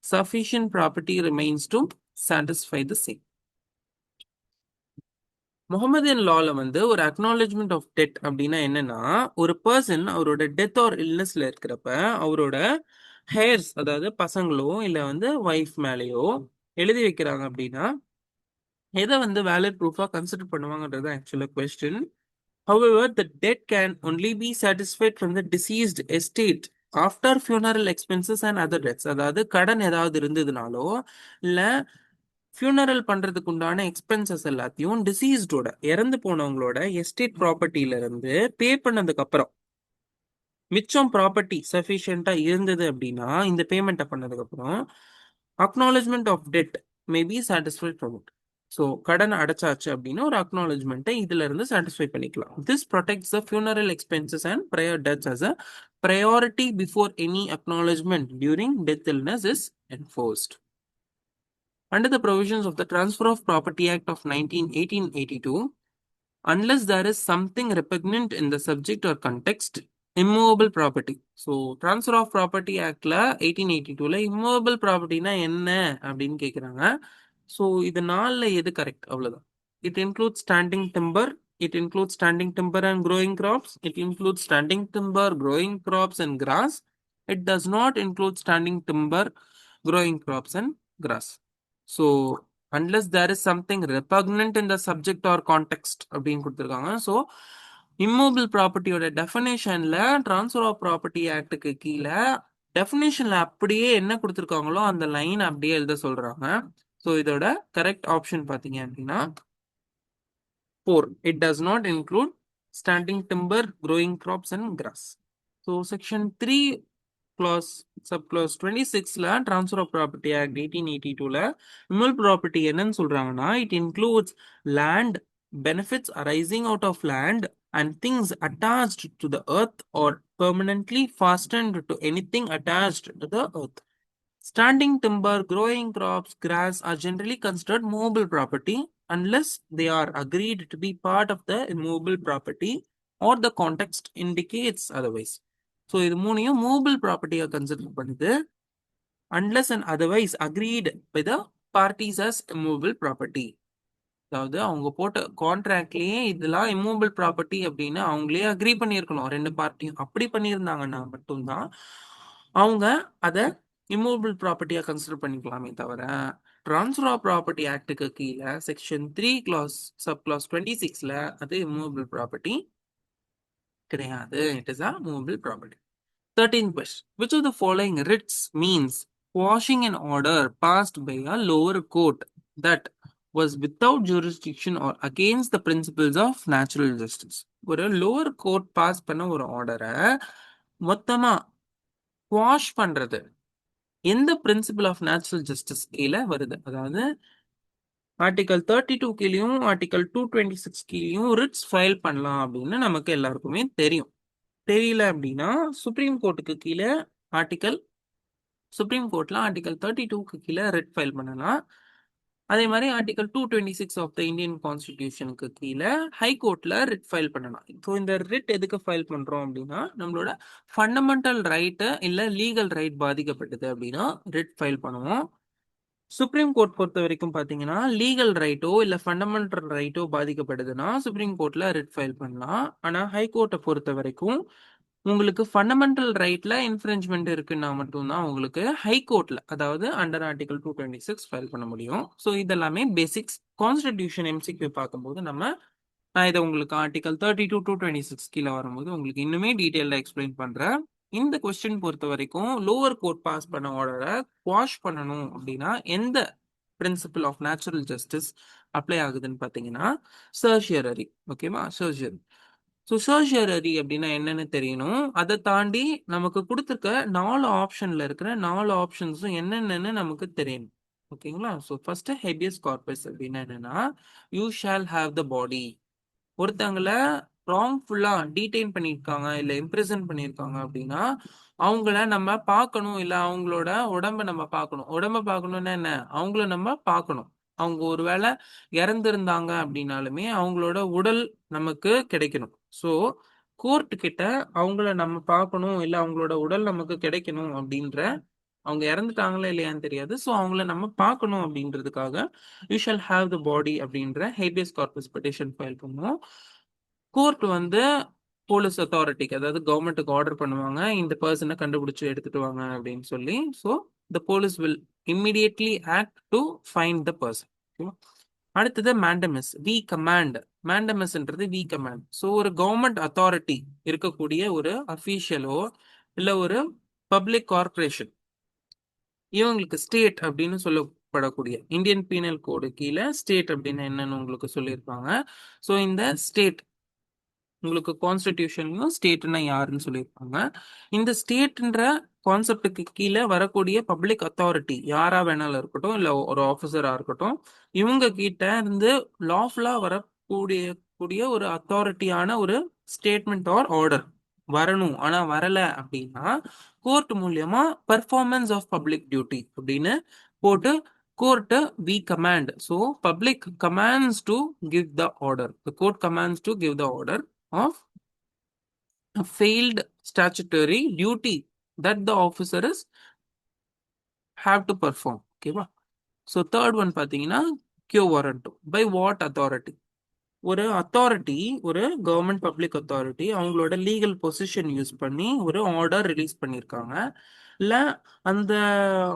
sufficient property remains to satisfy the same. Mohammedan லால வந்து ஒரு acknowledgement of dead அப்படின்னா என்னன்னா, ஒரு person அவரோட death R இல்னஸ்ல இருக்கிறப்ப அவரோட hairs, அதாவது பசங்களோ இல்லை வந்து ஒய்ஃப் மேலேயோ எழுதி வைக்கிறாங்க அப்படின்னா எதை வந்து வேலிட் ப்ரூஃபா கன்சிடர் பண்ணுவாங்கன்றது ஆக்சுவலா question. However, the debt can only be satisfied from the deceased estate after funeral expenses and other debts. அதாவது கடன் ஏதாவது இருந்ததுனாலோ இல்லை ஃபியூனரல் பண்றதுக்கு உண்டான எக்ஸ்பென்சஸ் எல்லாத்தையும் டிசீஸ்டோட, இறந்து போனவங்களோட எஸ்டேட் ப்ராப்பர்ட்டில இருந்து பே பண்ணதுக்கு அப்புறம் மிச்சம் ப்ராப்பர்ட்டி சஃபிஷியண்டா இருந்தது அப்படின்னா, இந்த பேமெண்ட்டை பண்ணதுக்கு அப்புறம் acknowledgement of debt may be satisfied from it. So கடன் அடைச்சாச்சு அப்படின்னு ஒரு அக்னாலஜ்மெண்ட்டை இதுல இருந்து சாட்டிஸ்ஃபை பண்ணிக்கலாம். This protects the funeral expenses and prior debts as a priority before any acknowledgement during death illness is enforced. Under the provisions of the Transfer of Property Act of 1882, unless there is something repugnant in the subject or context, immovable property. So, Transfer of Property Actல 1882ல immovable propertyனா என்ன அப்படின்னு கேட்குறாங்க. So இது நாலில் எது correct? அவ்வளோதான். It includes standing timber. It includes standing timber and growing crops. It includes standing timber, growing crops and grass. It does not include standing timber, growing crops and grass. So, unless there is something repugnant in the subject or context அப்படின்னு கொடுத்துருக்காங்க. So immovable ப்ராப்பர்ட்டியோட டெஃபினேஷன்ல transfer of property ஆக்டுக்கு கீழே டெஃபினேஷன்ல அப்படியே என்ன கொடுத்துருக்காங்களோ அந்த லைன் அப்படியே எழுத சொல்றாங்க. ஸோ இதோட கரெக்ட் ஆப்ஷன் பார்த்தீங்க அப்படின்னா 4. It does not include standing timber, growing crops, and grass. So section 3 clause subclause 26ல transfer of property act 1882ல immovable property என்னன்னு சொல்றாங்கன்னா it includes land, benefits arising out of land, and things attached to the earth or permanently fastened to anything attached to the earth. Standing timber, growing crops, grass are generally considered movable property unless they are agreed to be part of the immovable property or the context indicates otherwise. So இது மூணையும் movable ப்ராப்பர்ட்டியை consider பண்ணுது unless and otherwise agreed by the parties as immovable property. அதாவது அவங்க போட்ட கான்ட்ராக்ட்லயே இதெல்லாம் immovable property அப்படின்னு அவங்களே அக்ரி பண்ணியிருக்கணும் ரெண்டு பார்ட்டியும். அப்படி பண்ணியிருந்தாங்கன்னா மட்டும்தான் அவங்க அதை இம்மூவபிள் ப்ராப்பர்ட்டியா கன்சிடர் பண்ணிக்கலாமே தவிர ட்ரான்ஸ்ஃபர் ஆஃப் ப்ராப்பர்ட்டி ஆக்டுக்கு கீழே செக்ஷன் 3 கிளாஸ் சப் கிளாஸ் 26ல அது இம்மூவபிள் ப்ராப்பர்ட்டி கிடையாது. It is a movable property. 13th question. Which of the following writs means quashing an order passed by a lower court that was without jurisdiction or against the principles of natural justice? ஒரு lower court pass பண்ண ஒரு ஆர்டரை மொத்தமா quash பண்றது எந்த principle of natural justice கீழே வருது? அதாவது ஆர்டிகல் 32 கீழேயும் ஆர்டிகல் 226 கீழேயும் ரிட்ஸ் ஃபைல் பண்ணலாம் அப்படின்னு நமக்கு எல்லாருக்குமே தெரியும். தெரியல அப்படின்னா சுப்ரீம் கோர்ட்டுக்கு கீழே சுப்ரீம் கோர்ட்ல ஆர்டிகல் 32க்கு கீழே ரிட் ஃபைல் பண்ணலாம். அதே மாதிரி ஆர்டிகல் 226 ஆஃப் த இந்தியன் கான்ஸ்டிடியூஷனுக்கு கீழே ஹை கோர்ட்ல ரிட் ஃபைல் பண்ணலாம். ஸோ இந்த ரிட் எதுக்கு ஃபைல் பண்றோம் அப்படின்னா நம்மளோட ஃபண்டமெண்டல் ரைட்டு இல்ல லீகல் ரைட் பாதிக்கப்பட்டது அப்படின்னா ரிட் ஃபைல் பண்ணுவோம். சுப்ரீம் கோர்ட் பொறுத்த வரைக்கும் பாத்தீங்கன்னா லீகல் ரைட்டோ இல்ல ஃபண்டமெண்டல் ரைட்டோ பாதிக்கப்படுதுன்னா சுப்ரீம் கோர்ட்ல ரிட் ஃபைல் பண்ணலாம். ஆனா ஹை கோர்ட்டை பொறுத்த வரைக்கும் உங்களுக்கு ஃபண்டமெண்டல் ரைட்ல இன்ஃப்ரிஞ்ச்மெண்ட் இருக்குன்னா மட்டும்தான் உங்களுக்கு ஹை கோர்ட்ல அதாவது அண்டர் ஆர்டிகல் 226 ஃபைல் பண்ண முடியும். ஸோ இதெல்லாமே பேசிக்ஸ். கான்ஸ்டிடியூஷன் எம்சிக்யூ பார்க்கும்போது நான் இதை உங்களுக்கு ஆர்டிகல் 32 226 கீழே வரும்போது உங்களுக்கு இன்னுமே டீட்டெயிலாக எக்ஸ்பிளைன் பண்றேன். இந்த கொஸ்டின் பொறுத்த வரைக்கும் லோவர் கோர்ட் பாஸ் பண்ண ஆர்டரை குவாஷ் பண்ணணும் அப்படின்னா எந்த principle of natural justice apply ஆகுதுன்னு பார்த்தீங்கன்னா சர்ஷியரரி. ஓகேவா? சர்ஷியரி. ஸோ சர்ஷியரரி அப்படின்னா என்னன்னு தெரியணும். அதை தாண்டி நமக்கு கொடுத்துருக்க 4 ஆப்ஷன்ல இருக்கிற 4 ஆப்ஷன்ஸும் என்னென்னு நமக்கு தெரியணும். ஓகேங்களா? ஸோ ஃபர்ஸ்ட் ஹெபியஸ் கார்பஸ் அப்படின்னா என்னன்னா யூ ஷால் ஹாவ் த பாடி. ஒருத்தங்களை ராங்ஃபுல்லா டீடைன் பண்ணியிருக்காங்க இல்ல இம்ப்ரிசன் பண்ணியிருக்காங்க அப்படின்னா அவங்கள நம்ம பார்க்கணும் இல்ல அவங்களோட உடம்ப நம்ம பார்க்கணும். உடம்ப பார்க்கணும்னா என்ன? அவங்கள நம்ம பார்க்கணும். அவங்க ஒருவேளை இறந்திருந்தாங்க அப்படின்னாலுமே அவங்களோட உடல் நமக்கு கிடைக்கணும். ஸோ கோர்ட் கிட்ட அவங்கள நம்ம பார்க்கணும் இல்ல அவங்களோட உடல் நமக்கு கிடைக்கணும் அப்படின்ற அவங்க இறந்துட்டாங்களா இல்லையான்னு தெரியாது. ஸோ அவங்கள நம்ம பார்க்கணும் அப்படின்றதுக்காக யூ ஷால் ஹாவ் த பாடி அப்படின்ற ஹேபியஸ் கார்பஸ் பெட்டிஷன் ஃபைல் பண்ணுவோம். கோர்ட் வந்து போலீஸ் அத்தாரிட்டிக்கு அதாவது கவர்மெண்ட்டுக்கு ஆர்டர் பண்ணுவாங்க இந்த பர்சனை கண்டுபிடிச்சு எடுத்துட்டு வாங்க அப்படின்னு சொல்லி. So the police will immediately act to find the person. அடுத்தது மேண்டமஸ் வி கமாண்ட். மேண்டமஸ்ன்றது வி கமாண்ட். ஸோ ஒரு கவர்மெண்ட் அத்தாரிட்டி இருக்கக்கூடிய ஒரு அஃபீஷியலோ இல்லை ஒரு பப்ளிக் கார்பரேஷன் இவங்களுக்கு ஸ்டேட் அப்படின்னு சொல்லப்படக்கூடிய இந்தியன் பீனல் கோடு கீழே ஸ்டேட் அப்படின்னு என்னன்னு உங்களுக்கு சொல்லியிருப்பாங்க. ஸோ இந்த ஸ்டேட் உங்களுக்கு கான்ஸ்டிடியூஷன்லயும் ஸ்டேட்னா யாருன்னு சொல்லியிருப்பாங்க. இந்த ஸ்டேட்ன்ற கான்செப்டுக்கு கீழே வரக்கூடிய பப்ளிக் அத்தாரிட்டி யாரா வேணாலும் இருக்கட்டும் இல்ல ஒரு ஆஃபீஸரா இருக்கட்டும் இவங்க கிட்ட இருந்து லாஃபுல்லா வரக்கூடிய ஒரு அத்தாரிட்டியான ஒரு ஸ்டேட்மெண்ட் ஆர் ஆர்டர் வரணும். ஆனா வரல அப்படின்னா கோர்ட் மூலியமா பெர்ஃபார்மன்ஸ் ஆஃப் பப்ளிக் டியூட்டி அப்படின்னு போட்டு court we command. So public commands to give the order. The court commands to give the order of a failed statutory duty that the officers have to perform. ஓகேவா? So third one பார்த்தீங்கன்னா quo warrant. By what authority? ஒரு authority ஒரு government public authority அவங்களோட legal position use பண்ணி ஒரு order release பண்ணியிருக்காங்க. இல்லை அந்த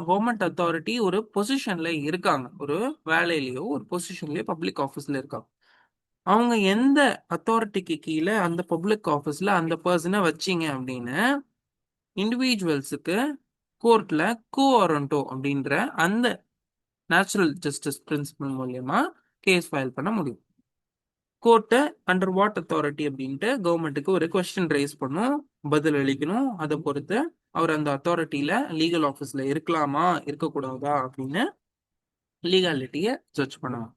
கவர்மெண்ட் அத்தாரிட்டி ஒரு பொசிஷன்ல இருக்காங்க, ஒரு வேலையிலயோ ஒரு பொசிஷன்லயோ பப்ளிக் ஆஃபீஸ்ல இருக்காங்க. அவங்க எந்த அத்தாரிட்டிக்கு கீழே அந்த பப்ளிக் ஆஃபீஸ்ல அந்த பர்சனை வச்சிங்க அப்படின்னு இண்டிவிஜுவல்ஸுக்கு கோர்ட்ல கோ வாரண்டோ அப்படின்ற அந்த நேச்சுரல் ஜஸ்டிஸ் பிரின்சிபல் மூலியமா கேஸ் ஃபைல் பண்ண முடியும். கோர்ட்டை அண்டர் வாட் அத்தாரிட்டி அப்படின்ட்டு கவர்மெண்ட்டுக்கு ஒரு கொஸ்டின் ரைஸ் பண்ணும், பதில் அளிக்கணும். அதை பொறுத்து அவர் அந்த அத்தாரிட்டியில லீகல் ஆஃபீஸ்ல இருக்கலாமா இருக்கக்கூடாதா அப்படின்னு லீகாலிட்டியை ஜட்ஜ் பண்ணுவாங்க.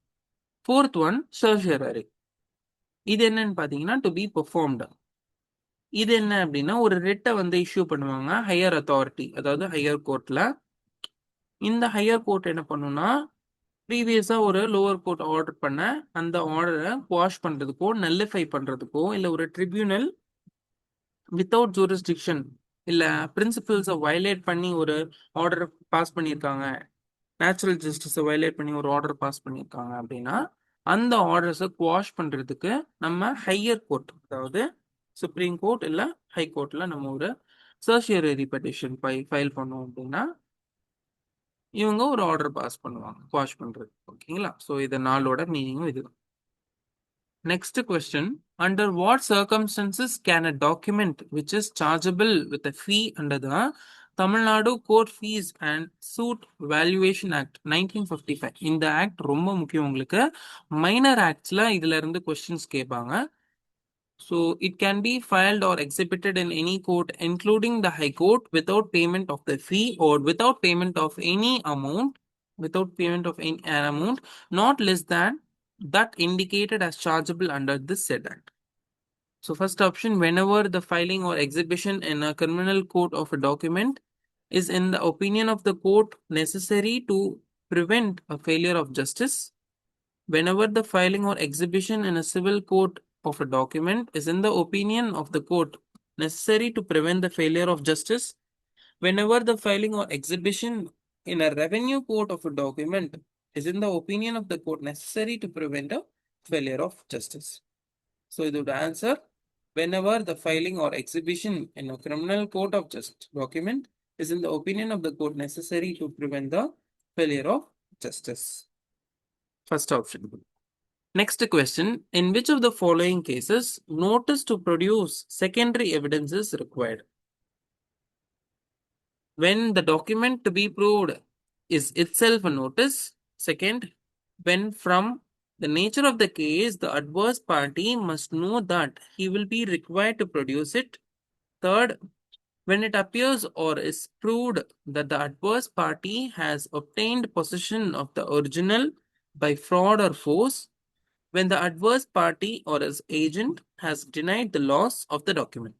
Fourth one certiorari. இது என்னன்னு பாத்தீங்கன்னா டு பி பெர்ஃபார்ம்டு. இது என்ன அப்படின்னா ஒரு ரிட்டை வந்து இஷ்யூ பண்ணுவாங்க ஹையர் அத்தாரிட்டி, அதாவது ஹையர் கோர்ட்ல. இந்த ஹையர் கோர்ட் என்ன பண்ணும்னா ப்ரீவியஸா ஒரு லோவர் கோர்ட் ஆர்டர் பண்ண அந்த ஆர்டரை குவாஷ் பண்றதுக்கோ நல்லிஃபை பண்றதுக்கோ இல்ல ஒரு ட்ரிபியூனல் வித்தவுட் ஜூரிஸ்டிக்ஷன் இல்ல பிரின்சிபல்ஸை வயலேட் பண்ணி ஒரு ஆர்டர் பாஸ் பண்ணியிருக்காங்க, நேச்சுரல் ஜஸ்டிஸை வயலேட் பண்ணி ஒரு ஆர்டர் பாஸ் பண்ணியிருக்காங்க அப்படின்னா அந்த ஆர்டர்ஸை குவாஷ் பண்றதுக்கு நம்ம ஹையர் கோர்ட், அதாவது சுப்ரீம் கோர்ட் இல்ல ஹை கோர்ட்ல நம்ம ஒரு சர்ஷியரி பெட்டிஷன் ஃபைல் பண்ணோம் அப்படின்னா இவங்க ஒரு ஆர்டர் பாஸ் பண்ணுவாங்க குவாஷ் பண்றது. ஓகேங்களா? ஸோ இது நாளோட மீனிங்கும் இதுதான். Next question. Under what circumstances can a document which is chargeable with a fee under the Tamil Nadu Court Fees and Suit Valuation Act 1955? இந்த ஆக்ட் ரொம்ப முக்கியம் உங்களுக்கு. மைனர் ஆக்ட்ஸ்ல இதுல இருந்து கொஸ்டின்ஸ் கேட்பாங்க. So it can be filed or exhibited in any court, including the High Court, without payment of the fee or without payment of any amount, an amount not less than that indicated as chargeable under this said act. So first option, whenever the filing or exhibition in a criminal court of a document is in the opinion of the court necessary to prevent a failure of justice. Whenever the filing or exhibition in a civil court of a document is in the opinion of the court necessary to prevent the failure of justice. Whenever the filing or exhibition in a revenue court of a document is in the opinion of the court necessary to prevent a failure of justice. So இது answer, whenever the filing or exhibition in a criminal court of just document is in the opinion of the court necessary to prevent the failure of justice. First option. Next question. In which of the following cases notice to produce secondary evidence is required? When the document to be proved is itself a notice. Second, when from the nature of the case the adverse party must know that he will be required to produce it. Third, when it appears or is proved that the adverse party has obtained possession of the original by fraud or force. When the adverse party or his agent has denied the loss of the document.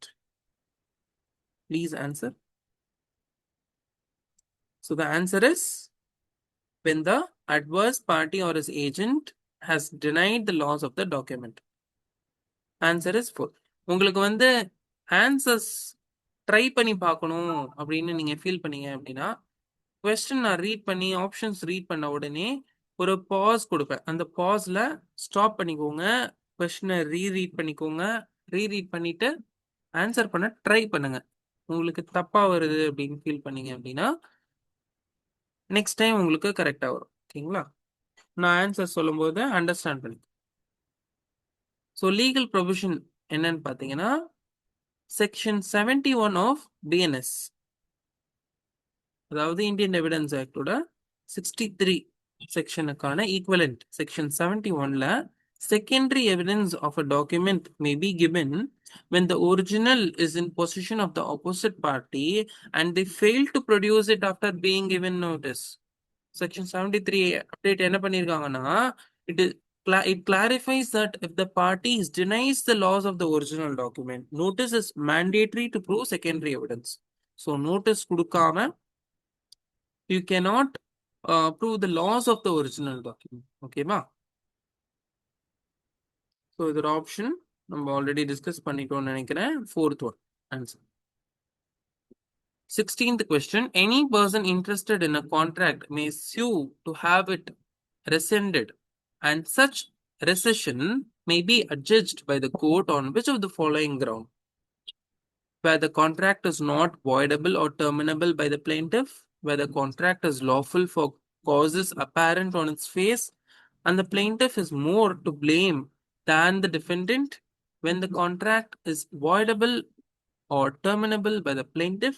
Please answer. So the answer is when the adverse party or his agent has denied the loss of the document. Answer is 4. உங்களுக்கு வந்து answers try பண்ணி பார்க்கணும் அப்படின்னு நீங்க feel பண்ணீங்க அப்படின்னா question நான் read பண்ணி ஆப்ஷன்ஸ் ரீட் பண்ண உடனே ஒரு பாஸ் கொடுப்பேன். அந்த பாஸ்ல ஸ்டாப் பண்ணிக்கோங்க, கொஸ்டினை ரீரீட் பண்ணிக்கோங்க, ரீரீட் பண்ணிட்டு ஆன்சர் பண்ண ட்ரை பண்ணுங்க. உங்களுக்கு தப்பா வருது அப்படின்னு ஃபீல் பண்ணீங்க அப்படின்னா நெக்ஸ்ட் டைம் உங்களுக்கு கரெக்டா வரும். ஓகேங்களா? நான் ஆன்சர் சொல்லும்போது அண்டர்ஸ்டாண்ட் பண்ணி. ஸோ லீகல் ப்ரொவிஷன் என்னன்னு பார்த்தீங்கன்னா செக்ஷன் 71 ஆஃப் பிஎன்எஸ், அதாவது இந்தியன் எவிடன்ஸ் ஆக்டோட 63 செக்ஷனுக்கான ஈக்குவலண்ட் செக்ஷன் 71ல secondary evidence of a document may be given when the original is in possession of the opposite party and they fail to produce it after being given notice. Section 73 update என்ன பண்ணிருக்காங்கன்னா it clarifies that if the party denies the loss of the original document, notice is mandatory to prove secondary evidence. So notice கொடுக்காம you cannot prove the loss of the original document. Okay ma? So the option நம்ம already discuss பண்ணிட்டோம்னு நினைக்கிறேன். Fourth one answer. 16th question. Any person interested in a contract may sue to have it rescinded, and such rescission may be adjudged by the court on which of the following ground? Where the contract is not voidable or terminable by the plaintiff, where the contract is lawful for causes apparent on its face, and the plaintiff is more to blame than the defendant, when the contract is voidable or terminable by the plaintiff,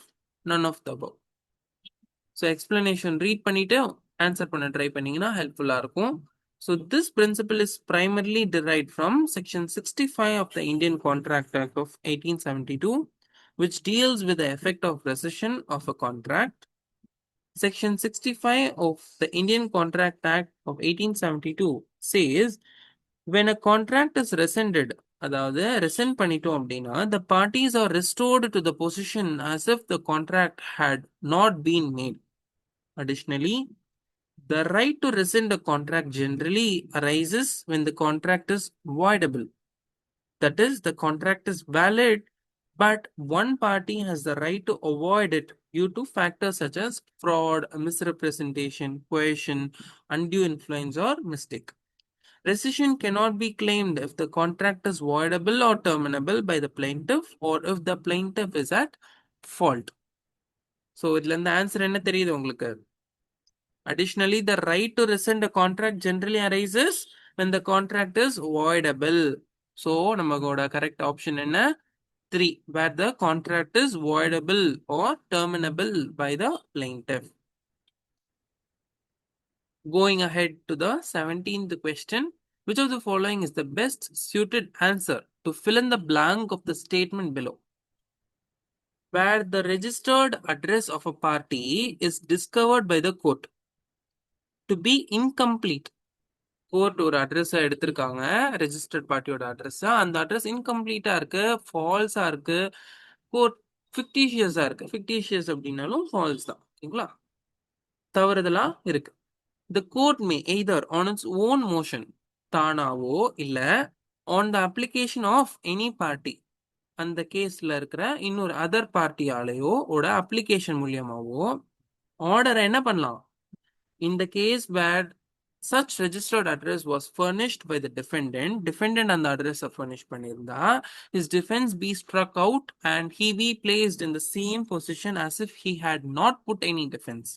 none of the above. So explanation read பண்ணிட்டு answer பண்ண try பண்ணீங்கன்னா ஹெல்ப்ஃபுல்லாக இருக்கும். So this principle is primarily derived from Section 65 of the Indian Contract Act of 1872, which deals with the effect of rescission of a contract. Section 65 of the Indian Contract Act of 1872 says when a contract is rescinded, அதாவது rescind பண்ணிட்டோம் அப்படின்னா, the parties are restored to the position as if the contract had not been made. Additionally, the right to rescind a contract generally arises when the contract is voidable. That is, the contract is valid, but one party has the right to avoid it due to factors such as fraud, misrepresentation, coercion, undue influence, or mistake. Rescission cannot be claimed if the contract is voidable or terminable by the plaintiff or if the plaintiff is at fault. So, இதுல இந்த answer என்ன தெரியுது உங்களுக்கு? Additionally, the right to rescind a contract generally arises when the contract is voidable. So, நமக்கோட correct option என்ன? 3, where the contract is voidable or terminable by the plaintiff. Going ahead to the 17th question, which of the following is the best suited answer to fill in the blank of the statement below? Where the registered address of a party is discovered by the court to be incomplete. Court ஒரு address எடுத்திருக்காங்க, registered பார்ட்டியோட address. அந்த address இன்கம்ப்ளீட்டா இருக்கு, ஃபால்ஸா இருக்கு, court ஃபிக்டிஷியஸா இருக்கு. Fictitious அப்படின்னாலும் falls தான், ஓகேங்களா? தவறுதலா இருக்கு. The court may either on its own motion, தானாவோ இல்ல on the application of any party, அந்த கேஸ்ல இருக்கிற இன்னொரு அதர் பார்ட்டியாலேயோ ஓட அப்ளிகேஷன் மூலியமாவோ ஆர்டரை என்ன பண்ணலாம்? In the case where such registered address was furnished by the defendant and the address furnished பண்ணியிருந்தா, his defense be struck out and he be placed in the same position as if he had not put any defense.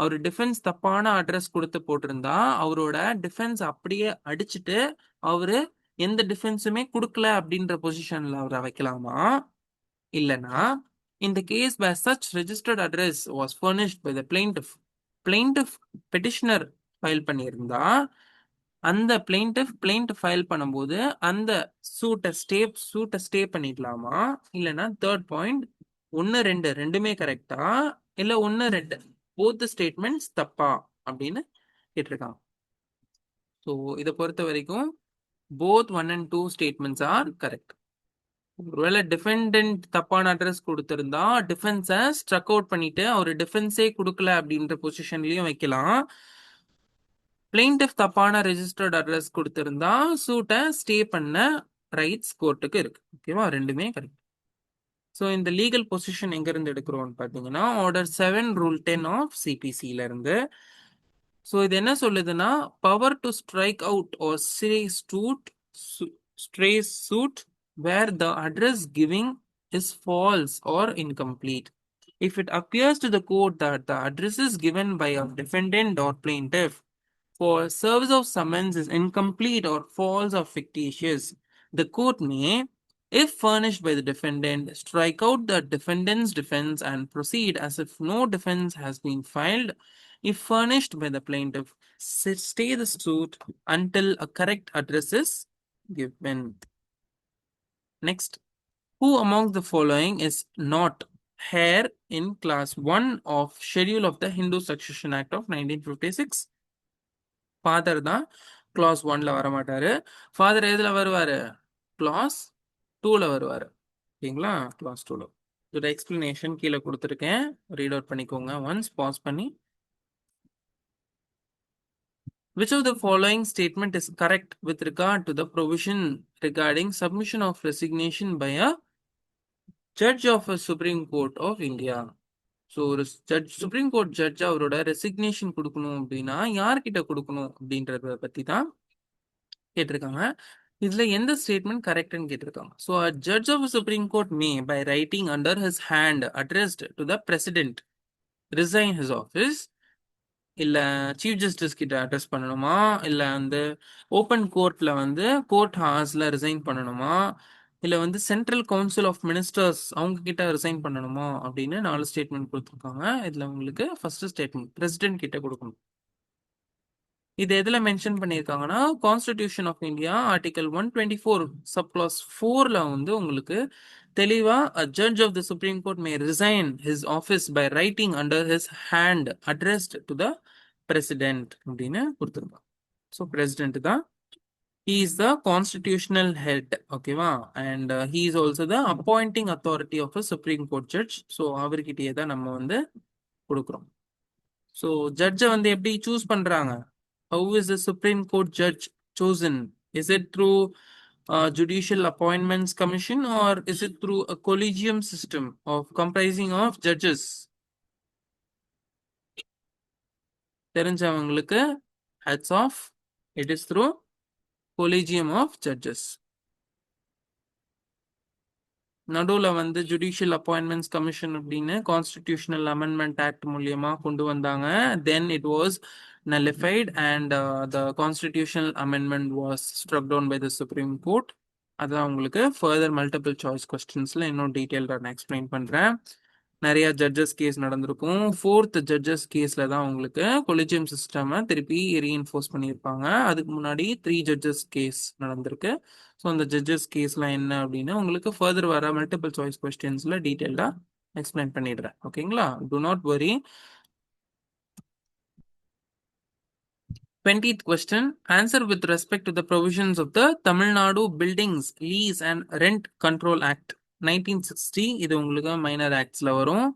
அவர் defence தப்பான address கொடுத்து போட்டிருந்தா அவரோட defence அப்படியே அடிச்சுட்டு அவரு எந்த டிஃபென்ஸுமே கொடுக்கல அப்படின்ற பொசிஷன்ல அவரை வைக்கலாமா? இல்லனா in the case where such registered address was furnished by the plaintiff petitioner file பண்ணியிருந்தா அந்த பிளெயின்டிஃப் ஃபைல் பண்ணும்போது அந்த சூட்டை ஸ்டே பண்ணிக்கலாமா? இல்லைன்னா தேர்ட் பாயிண்ட் 1 2 ரெண்டுமே கரெக்டா இல்ல 1 2 போத் ஸ்டேட்மெண்ட்ஸ் தப்பா அப்படின்னு கேட்டிருக்காங்க. ஸோ இதை பொறுத்த வரைக்கும் both 1 and 2 statements are correct. ஒருவேளை டிஃபெண்டன்ட் தப்பான அட்ரஸ் கொடுத்திருந்தா டிஃபென்ஸை ஸ்ட்ரக் அவுட் பண்ணிட்டு அவர் டிஃபென்ஸே கொடுக்கல அப்படின்ற பொசிஷன்லயும் வைக்கலாம். பிளெயின்டிஃப் தப்பான ரெஜிஸ்டர்ட் அட்ரஸ் கொடுத்திருந்தா சூட்டை ஸ்டே பண்ண ரைட்ஸ் கோர்ட்டுக்கு இருக்கு. ஓகேவா? ரெண்டுமே கரெக்ட். ஸோ இந்த லீகல் பொசிஷன் எங்க இருந்து எடுக்கிறோம்னு பார்த்தீங்கன்னா ஆர்டர் 7 ரூல் 10 ஆஃப் சிபிசில இருந்து. ஸோ இது என்ன சொல்லுதுன்னா power to strike out or stray suit where the address giving is false or incomplete. If it appears to the court that the address is given by a defendant or plaintiff for service of summons is incomplete or false or fictitious, the court may, if furnished by the defendant, strike out the defendant's defense and proceed as if no defense has been filed. If furnished by the plaintiff, stay the suit until a correct address is given. Next, who among the following is not heir in class 1 of schedule of the Hindu Succession Act of 1956? Father தான் class 1ல வரமாட்டாரு. Father எதுல வருவாரு? Class 2ல வருவாரு. ஓகேங்களா? Class 2ல. இதோட explanation கீழே கொடுத்துருக்கேன், read out பண்ணிக்கோங்க once, pass பண்ணி. Which of the following statement is correct with regard to the provision regarding submission of resignation by a judge of a Supreme Court of India? So ஒரு supreme court judge அவரோட resignation கொடுக்கணும் அப்படின்னா யார்கிட்ட கொடுக்கணும் அப்படின்றத பத்தி தான் கேட்டிருக்காங்க. இதுல எந்த ஸ்டேட்மெண்ட் கரெக்ட்னு கேட்டிருக்காங்க. So a judge of a Supreme Court may by writing under his hand addressed to the president resign his office, இல்ல சீஃப் ஜஸ்டிஸ் கிட்ட அட்ரஸ் பண்ணணுமா, இல்ல வந்து ஓப்பன் கோர்ட்ல வந்து கோர்ட் ஹார்ஸ்ல ரிசைன் பண்ணணுமா, இல்ல வந்து சென்ட்ரல் கவுன்சில் ஆஃப் மினிஸ்டர்ஸ் அவங்க கிட்ட ரிசைன் பண்ணணுமா அப்படின்னு 4 ஸ்டேட்மெண்ட் கொடுத்துருக்காங்க. இதுல உங்களுக்கு ஃபர்ஸ்ட் ஸ்டேட்மெண்ட் பிரசிடென்ட் கிட்ட கொடுக்கணும். இது எதுல மென்ஷன் பண்ணியிருக்காங்கன்னா constitution of India article 124 subclause 4ல வந்து உங்களுக்கு தெளிவா a judge of the Supreme Court may resign his office by writing under his hand addressed to the president அப்படின்னு கொடுத்துருக்காங்க. ஸோ பிரசிடென்ட் தான் he is the constitutional head, ஓகேவா, and he is also the appointing authority of a Supreme Court judge. So அவர்கிட்டயே தான் நம்ம வந்து கொடுக்குறோம். So ஜட்ஜை வந்து எப்படி சூஸ் பண்றாங்க? How is the Supreme Court judge chosen? Is it through Judicial Appointments Commission or is it through a collegium system of comprising of judges? தெரிஞ்சவங்களுக்கு heads off. It is through collegium of judges. நடுவில் வந்து judicial appointments commission அப்படின்னு constitutional amendment act மூலியமா கொண்டு வந்தாங்க. Then it was nullified and the constitutional amendment was struck down by the supreme court. அதான் உங்களுக்கு further multiple choice கொஸ்டின்ஸ்ல இன்னும் டீட்டெயில்டாக நான் எக்ஸ்பிளைன் பண்றேன். நிறைய ஜட்ஜஸ் கேஸ் நடந்திருக்கும். 4th ஜட்ஜஸ் கேஸ்ல தான் உங்களுக்கு கொலிஜியம் சிஸ்டம் திருப்பி ரீஎன்ஃபோர்ஸ் பண்ணியிருப்பாங்க. அதுக்கு முன்னாடி 3 ஜட்ஜஸ் கேஸ் நடந்திருக்கு. ஸோ அந்த ஜட்ஜஸ் கேஸ்லாம் என்ன அப்படின்னு உங்களுக்கு ஃபர்தர் வர மல்டிபிள் சாய்ஸ் கொஸ்டின்ஸ்ல டீட்டெயில்டா எக்ஸ்பிளைன் பண்ணிடுறேன். ஓகேங்களா? To not worry. 20th question. Answer with respect to the provisions of the Tamil Nadu Buildings Lease and Rent Control Act 1960. இது உங்களுக்கு மைனர் ஆக்ட்ஸ்ல வரும்.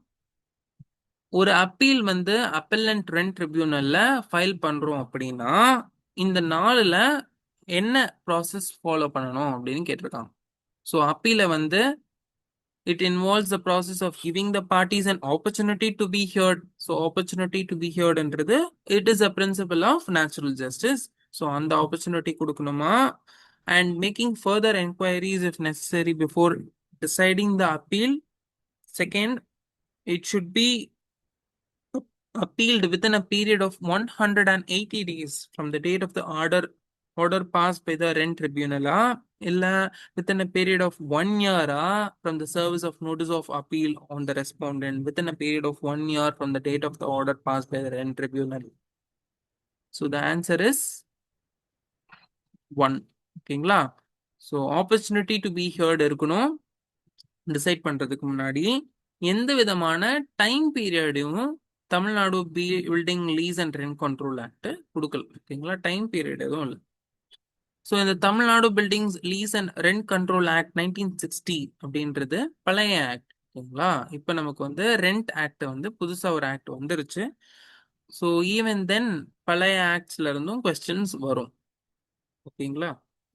ஒரு அப்பீல் வந்து அப்பல்லண்ட் ரெண்ட் ட்ரிபியூனல்ல ஃபைல் பண்றோம் அப்படின்னா இந்த 4ல என்ன ப்ராசஸ் ஃபாலோ பண்ணணும் அப்படின்னு கேட்டிருக்காங்க. ஸோ அப்பீல வந்து it involves the process of giving the parties an opportunity to be heard. So opportunity to be heard என்றது it is a principle of natural justice. So அந்த opportunity கொடுக்கணுமா, and making further inquiries if necessary before deciding the appeal. Second, it should be appealed within a period of 180 days from the date of the order passed by the rent tribunal, illa within a period of 1 year from the service of notice of appeal on the respondent, within a period of 1 year from the date of the order passed by the rent tribunal. So the answer is 1. ஓகேங்களா? So opportunity to be heard இருக்கணும். Decide பண்றதுக்கு முன்னாடி எந்த விதமான time பீரியடையும் Tamil Nadu building lease and rent control act கொடுக்கல. ஓகேங்களா? Time period எதுவும் இல்லை. ஸோ இந்த Tamil Nadu buildings lease and rent control act 1960 அப்படின்றது பழைய ஆக்ட். ஓகேங்களா? இப்போ நமக்கு வந்து ரெண்ட் ஆக்ட் வந்து புதுசா ஒரு ஆக்ட் வந்துருச்சு. ஸோ ஈவன் தென் பழைய ஆக்ட்ஸ்ல இருந்தும் கொஸ்டின்ஸ் வரும். ஓகேங்களா?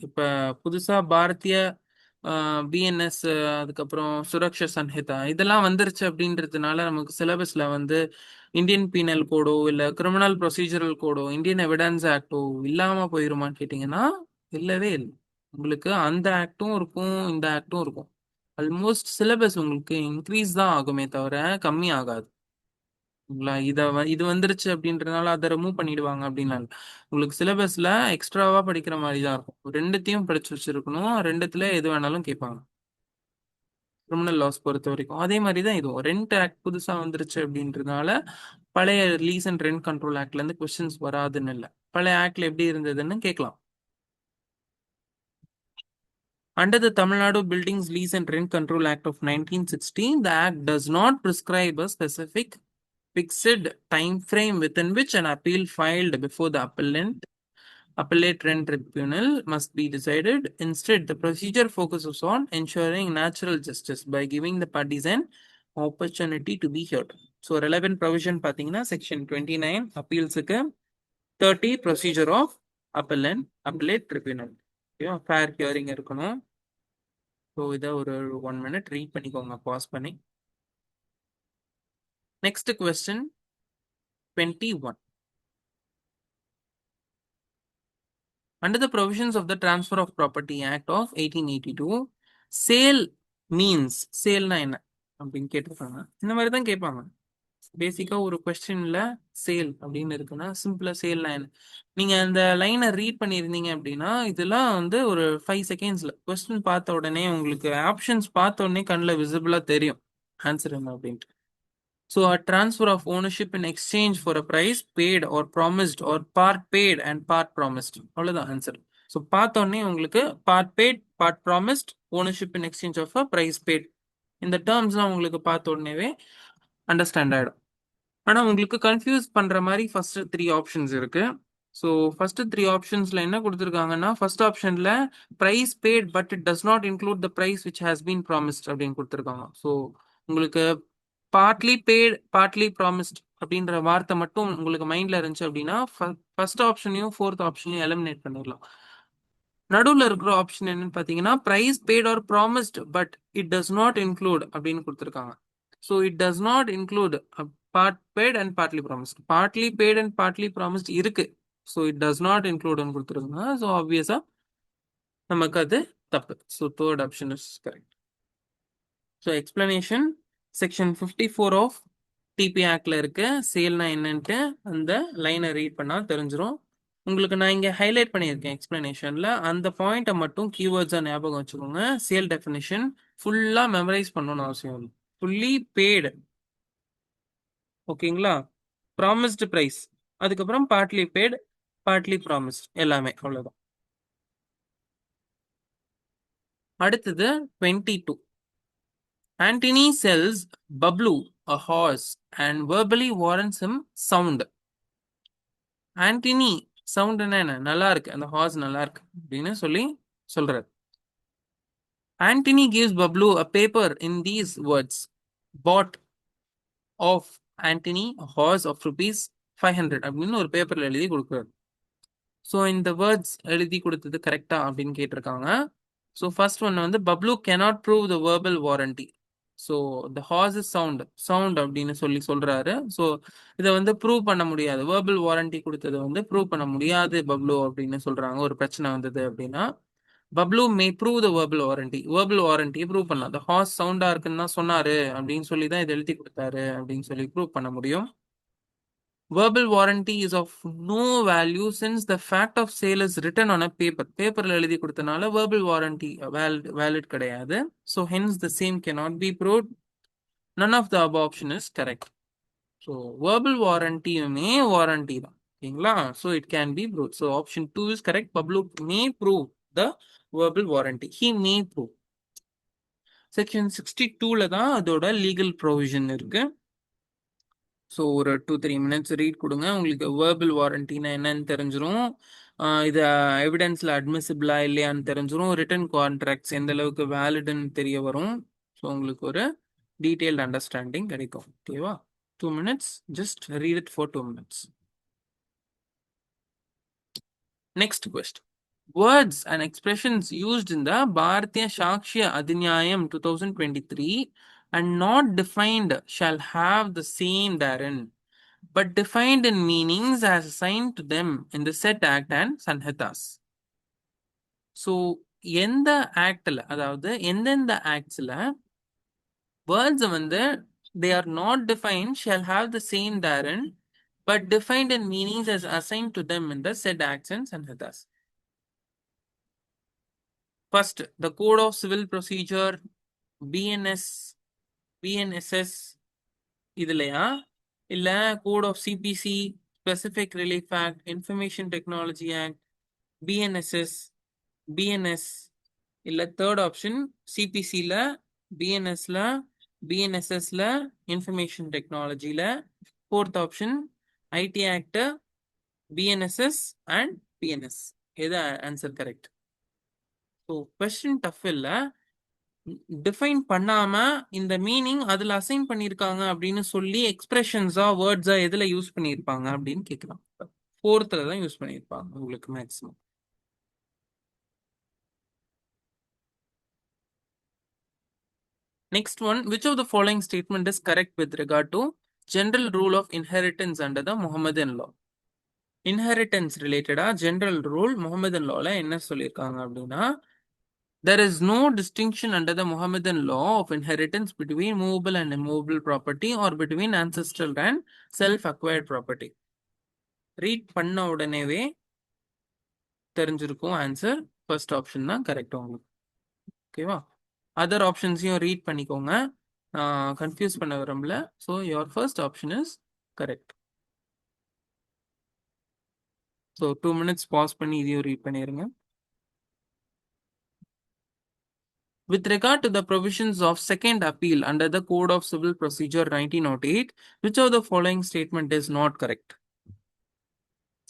இப்போ புதுசா பாரதிய பிஎன்எஸ் அதுக்கப்புறம் சுரக்ஷா சன்ஹிதா இதெல்லாம் வந்துருச்சு அப்படின்றதுனால நமக்கு சிலபஸ்ல வந்து இந்தியன் பீனல் கோடோ இல்லை கிரிமினல் ப்ரொசீஜரல் கோடோ இந்தியன் எவிடன்ஸ் ஆக்டோ இல்லாம போயிருமான்னு கேட்டீங்கன்னா இல்லவே இல்லை. உங்களுக்கு அந்த ஆக்டும் இருக்கும், இந்த ஆக்டும் இருக்கும். ஆல்மோஸ்ட் சிலபஸ் உங்களுக்கு இன்க்ரீஸ் தான் ஆகுமே தவிர கம்மி ஆகாது. இது வந்துருச்சு அப்படின்றதுனால அதை ரிமூவ் பண்ணிடுவாங்க அப்படின்னால உங்களுக்கு சிலபஸ்ல எக்ஸ்ட்ராவா படிக்கிற மாதிரி தான் இருக்கும். ரெண்டுத்தையும் படிச்சு வச்சிருக்கணும். ரெண்டுத்துல எது வேணாலும் கேட்பாங்க கிரிமினல் லாஸ் பொறுத்த வரைக்கும். அதே மாதிரி தான் இதுவும் ரெண்ட் ஆக்ட் புதுசா வந்துருச்சு அப்படின்றதுனால பழைய லீஸ் அண்ட் ரெண்ட் கண்ட்ரோல் ஆக்ட்ல இருந்து கொஸ்டின்ஸ் வராதுன்னு இல்லை. பழைய ஆக்ட்ல எப்படி இருந்ததுன்னு கேட்கலாம். Under the Tamil Nadu Buildings Lease and Rent Control Act of 1960, the act does not prescribe a specific fixed time frame within which an appeal filed before the appellate rent tribunal must be decided. Instead, the procedure focuses on ensuring natural justice by giving the parties an opportunity to be heard. So, relevant provision பார்த்தீங்கன்னா section 29 appeals-க்கு 30 procedure of appellate tribunal. Fair hearing இருக்கணும். So இதை ஒரு 1 minute read பண்ணிக்கோங்க pass பண்ணி. Next question 21. Under the provisions of the Transfer of Property Act of 1882, sale means, சேல்னா என்ன அப்படின்னு கேட்டிருப்பாங்க. இந்த மாதிரி தான் கேட்பாங்க. பேசிக்கா ஒரு கொஸ்டின்ல சேல் அப்படின்னு இருக்குன்னா சிம்பிளா சேல் லைன் நீங்க அந்த லைனை ரீட் பண்ணியிருந்தீங்க அப்படின்னா இதெல்லாம் வந்து ஒரு 5 செகண்ட்ஸ்ல கொஸ்டின் பார்த்த உடனே உங்களுக்கு ஆப்ஷன்ஸ் பார்த்த உடனே கண்ணில் விசிபிளா தெரியும் ஆன்சர் என்ன அப்படின்ட்டு. So a transfer of ownership in exchange for a price paid or promised or part paid and part promised அவ்வளவுதான் ஆன்சர். ஸோ பார்த்த உடனே உங்களுக்கு part paid part promised ownership in exchange of a price paid இந்த டேர்ம்ஸ்லாம் உங்களுக்கு பார்த்த உடனேவே understand ஆயிடும். ஆனா உங்களுக்கு கன்ஃபியூஸ் பண்ற மாதிரி ஃபர்ஸ்ட் 3 ஆப்ஷன்ஸ் இருக்கு. ஸோ ஃபர்ஸ்ட் 3 ஆப்ஷன்ஸ்ல என்ன கொடுத்துருக்காங்கன்னா ஃபர்ஸ்ட் ஆப்ஷன்ல price paid but it does not include the price which has been promised அப்படின்னு கொடுத்துருக்காங்க. ஸோ உங்களுக்கு பார்ட்லி பேட் பார்ட்லி ப்ராமிஸ்ட் அப்படின்ற வார்த்தை மட்டும் உங்களுக்கு மைண்ட்ல இருந்துச்சு அப்படின்னா ஃபர்ஸ்ட் ஆப்ஷனையும் ஃபோர்த் ஆப்ஷனையும் எலிமினேட் பண்ணிடலாம். நடுவில் இருக்கிற ஆப்ஷன் என்னன்னு பார்த்தீங்கன்னா price paid or promised but it does not include அப்படின்னு கொடுத்துருக்காங்க. So it does not include part paid and partly promised partly paid and partly promised இருக்கு. ஸோ இட் டஸ் நாட் இன்க்ளூட்னு கொடுத்துருக்காங்க. ஸோ ஆப்வியஸா நமக்கு அது தப்பு. So third option is correct. So explanation section 54 of TP ஆக்ட்ல இருக்கு சேல்னா என்னன்ட்டு அந்த லைனை ரீட் பண்ணா தெரிஞ்சிடும். உங்களுக்கு நான் இங்க ஹைலைட் பண்ணியிருக்கேன் எக்ஸ்பிளனேஷன்ல அந்த பாயிண்ட்டை மட்டும் கீவேர்ட்ஸா ஞாபகம் வச்சுக்கோங்க. சேல் டெஃபினிஷன் ஃபுல்லா மெமரைஸ் பண்ணணும்னு அவசியம் இல்லை. ஃபுல்லி பேடு ஓகேங்களா, ப்ராமிஸ்டு பிரைஸ் அதுக்கப்புறம் பார்ட்லி பேட் பார்ட்லி ப்ராமிஸ்ட் எல்லாமே அவ்வளவுதான். அடுத்தது 22. Antony sells Bablu a horse and verbally warrants him sound. Antony sound என்ன நல்லா இருக்கு அந்த ஹார்ஸ் நல்லா இருக்கு அப்படின்னு சொல்லி சொல்றாரு. Antony gives Bablu a paper in these words bought of Antony a horse of ₹500 அப்படின்னு ஒரு பேப்பர்ல எழுதி கொடுக்குறாரு. ஸோ இந்த வேர்ட்ஸ் எழுதி கொடுத்தது கரெக்டா அப்படின்னு கேட்டிருக்காங்க. ஸோ ஃபர்ஸ்ட் ஒன் வந்து Bablu cannot prove the verbal warranty. So the hours is sound அப்படின்னு சொல்லி சொல்றாரு. ஸோ இதை வந்து ப்ரூவ் பண்ண முடியாது, வேர்பல் வாரண்டி கொடுத்தது வந்து ப்ரூவ் பண்ண முடியாது பப்ளு அப்படின்னு சொல்றாங்க. ஒரு பிரச்சனை வந்தது அப்படின்னா பப்ளு may prove the verbal warranty prove பண்ணலாம். த ஹார்ஸ் சவுண்டா இருக்குன்னு தான் சொன்னாரு அப்படின்னு சொல்லி தான் இதை எழுதி கொடுத்தாரு அப்படின்னு சொல்லி ப்ரூவ் பண்ண முடியும். Verbal warranty is of no value since the fact of sale is written on a paper. பேப்பர்ல எழுதி கொடுத்தனால verbal warranty valid கிடையாது. So hence the same cannot be proved. None of the above option is correct. So verbal warranty may warranty தான் ஓகேங்களா. So it can be proved. So option 2 is correct. Pablo may prove the verbal warranty. He may prove. Section 62ல தான் அதோட legal provision இருக்கு. So ஒரு 2-3 minutes read கொடுங்க, உங்களுக்கு verbal வாரண்டினா என்னன்னு தெரிஞ்சிடும். இது எவிடன்ஸில் அட்மிசிபிளா இல்லையான்னு தெரிஞ்சிடும். ரிட்டன் கான்ட்ராக்ட்ஸ் எந்த அளவுக்கு வேலிடுன்னு தெரிய வரும். ஸோ உங்களுக்கு ஒரு டீட்டெயில்டு அண்டர்ஸ்டாண்டிங் கிடைக்கும். ஓகேவா, 2 minutes, just read it for 2 minutes. Next question. Words and expressions used in the Bharatiya Shakshya Adhinyayam 2023 and not defined shall have the same therein, but defined in meanings as assigned to them in the said act and sanhitas. So, எந்த ஆக்ட்ல அதாவது எந்தெந்த ஆக்ட்ஸ்ல words வந்து they are not defined shall have the same therein, but defined in meanings as assigned to them in the said acts and sanhitas. First, the Code of Civil Procedure, BNSS இதுலையா இல்ல code of CPC, specific relief act, information technology act, BNS இல்ல third option சிபிசில, பிஎன்எஸ்ல, பிஎன்எஸ்எஸ்ல, information டெக்னாலஜில, fourth option IT act, BNSS and BNS. எது answer correct? So question tough இல்லை, define பண்ணாம இந்த மீனிங் அதுல அசைன் பண்ணிருக்காங்க அப்படின்னு சொல்லி எக்ஸ்பிரஷன்ஸா வேர்ட்ஸா எதுல யூஸ் பண்ணிருப்பாங்க அப்படின்னு கேட்கலாம். ஃபோர்த்ல தான் யூஸ் பண்ணிருப்பாங்க உங்களுக்கு maximum. Next one, which of the following statement is correct with regard to general rule of inheritance under the Mohammedan law? Inheritance ரிலேட்டடா ஜெனரல் ரூல் முகமதன் லால என்ன சொல்லியிருக்காங்க அப்படின்னா There is no distinction under the Mohammedan law of inheritance between movable and immovable property or between ancestral and self-acquired property. Read பண்ண உடனேவே தெரிஞ்சிருக்கும் answer first option தான் correct உங்களுக்கு. ஓகேவா? அதர் ஆப்ஷன்ஸையும் ரீட் பண்ணிக்கோங்க. கன்ஃபியூஸ் பண்ண விரும்பல. So your first option is correct. So 2 minutes pass பண்ணி இதையும் ரீட் பண்ணிடுங்க. With regard to the provisions of second appeal under the Code of Civil Procedure 1908, which of the following statement is not correct?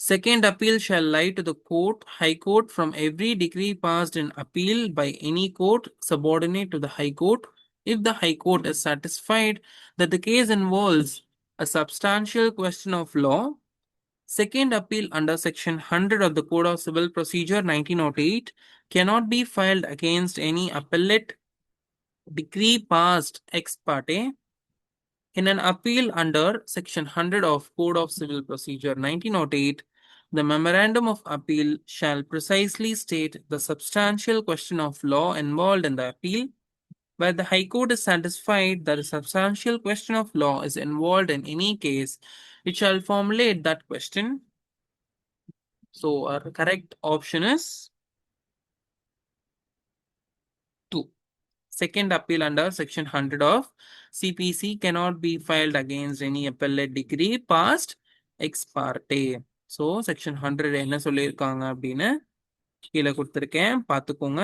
Second appeal shall lie to the court, High Court, from every decree passed in appeal by any court subordinate to the High Court, if the High Court is satisfied that the case involves a substantial question of law. Second appeal under Section 100 of the Code of Civil Procedure 1908 cannot be filed against any appellate decree passed ex parte. In an appeal under Section 100 of Code of Civil Procedure 1908, the memorandum of appeal shall precisely state the substantial question of law involved in the appeal. Where the High Court is satisfied that a substantial question of law is involved in any case, it shall formulate that question. So our correct option is 2. Second appeal under Section 100 of CPC cannot be filed against any appellate decree passed ex parte. So Section 100 என்ன சொல்லியிருக்காங்க அப்படின்னு கீழே கொடுத்திருக்கேன், பார்த்துக்கோங்க.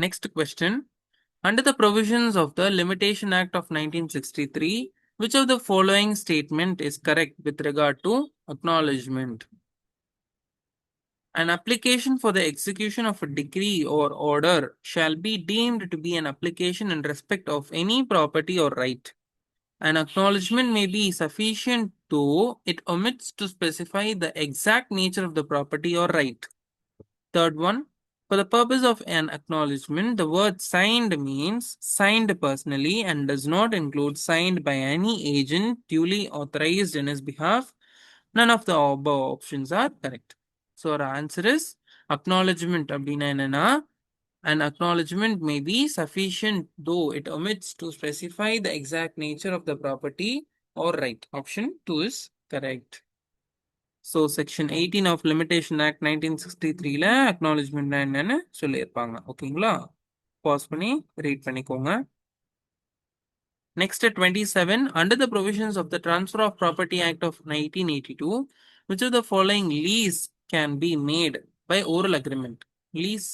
Next question. Under the provisions of the Limitation Act of 1963, which of the following statement is correct with regard to acknowledgement? An application for the execution of a decree or order shall be deemed to be an application in respect of any property or right. An acknowledgement may be sufficient though it omits to specify the exact nature of the property or right. Third one, for the purpose of an acknowledgement, the word signed means signed personally and does not include signed by any agent duly authorized in his behalf. None of the above options are correct. So our answer is acknowledgement அப்படின்னா என்னன்னா, an acknowledgement may be sufficient though it omits to specify the exact nature of the property or right. Option 2 is correct. So Section 18 of Limitation Act 1963ல acknowledgement என்னன்னு சொல்லியிருப்பாங்க. ஓகேங்களா? Pass பண்ணி read பண்ணிக்கோங்க. Next at 27, under the provisions of the Transfer of Property Act of 1982, which of the following lease can be made by oral agreement? Lease,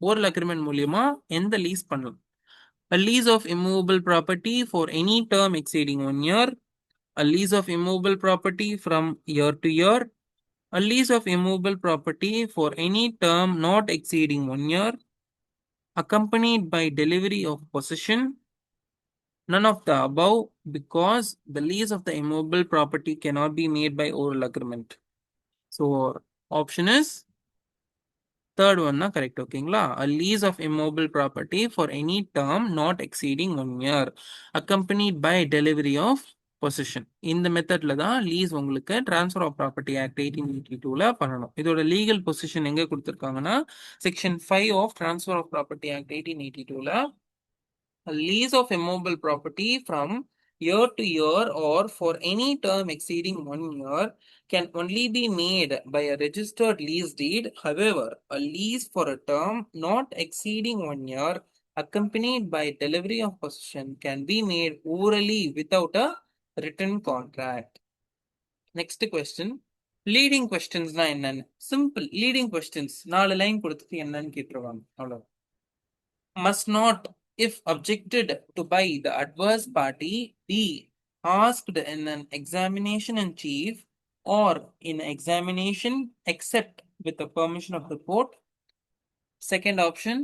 oral agreement மூலியமா எந்த lease பண்ணலாம்? A lease of immovable property for any term exceeding 1 year, a lease of immovable property from year to year, a lease of immovable property for any term not exceeding 1 year, accompanied by delivery of possession. None of the above, because the lease of the immovable property cannot be made by oral agreement. So option is third one na correct. ஓகேங்களா? A lease of immovable property for any term not exceeding 1 year, accompanied by delivery of possession. இந்த மெத்தட்ல தான் lease உங்களுக்கு transfer of property act 1882ல பண்ணணும். இதோட legal position எங்க கொடுத்துருக்காங்கன்னா section 5 of transfer of property act 1882ல a lease of immovable property from year to year or for any term exceeding 1 year can only be made by a registered lease deed. However, a lease for a term not exceeding 1 year accompanied by delivery of possession can be made orally without a written contract. Next question. Leading questions na என்னன்னு simple leading questions 4 line கொடுத்துட்டு என்னன்னு கேட்டுருவாங்க. அவ்வளவு. Must not, if objected to by the adverse party, be asked in an examination in chief or in examination except with the permission of the court. Second option,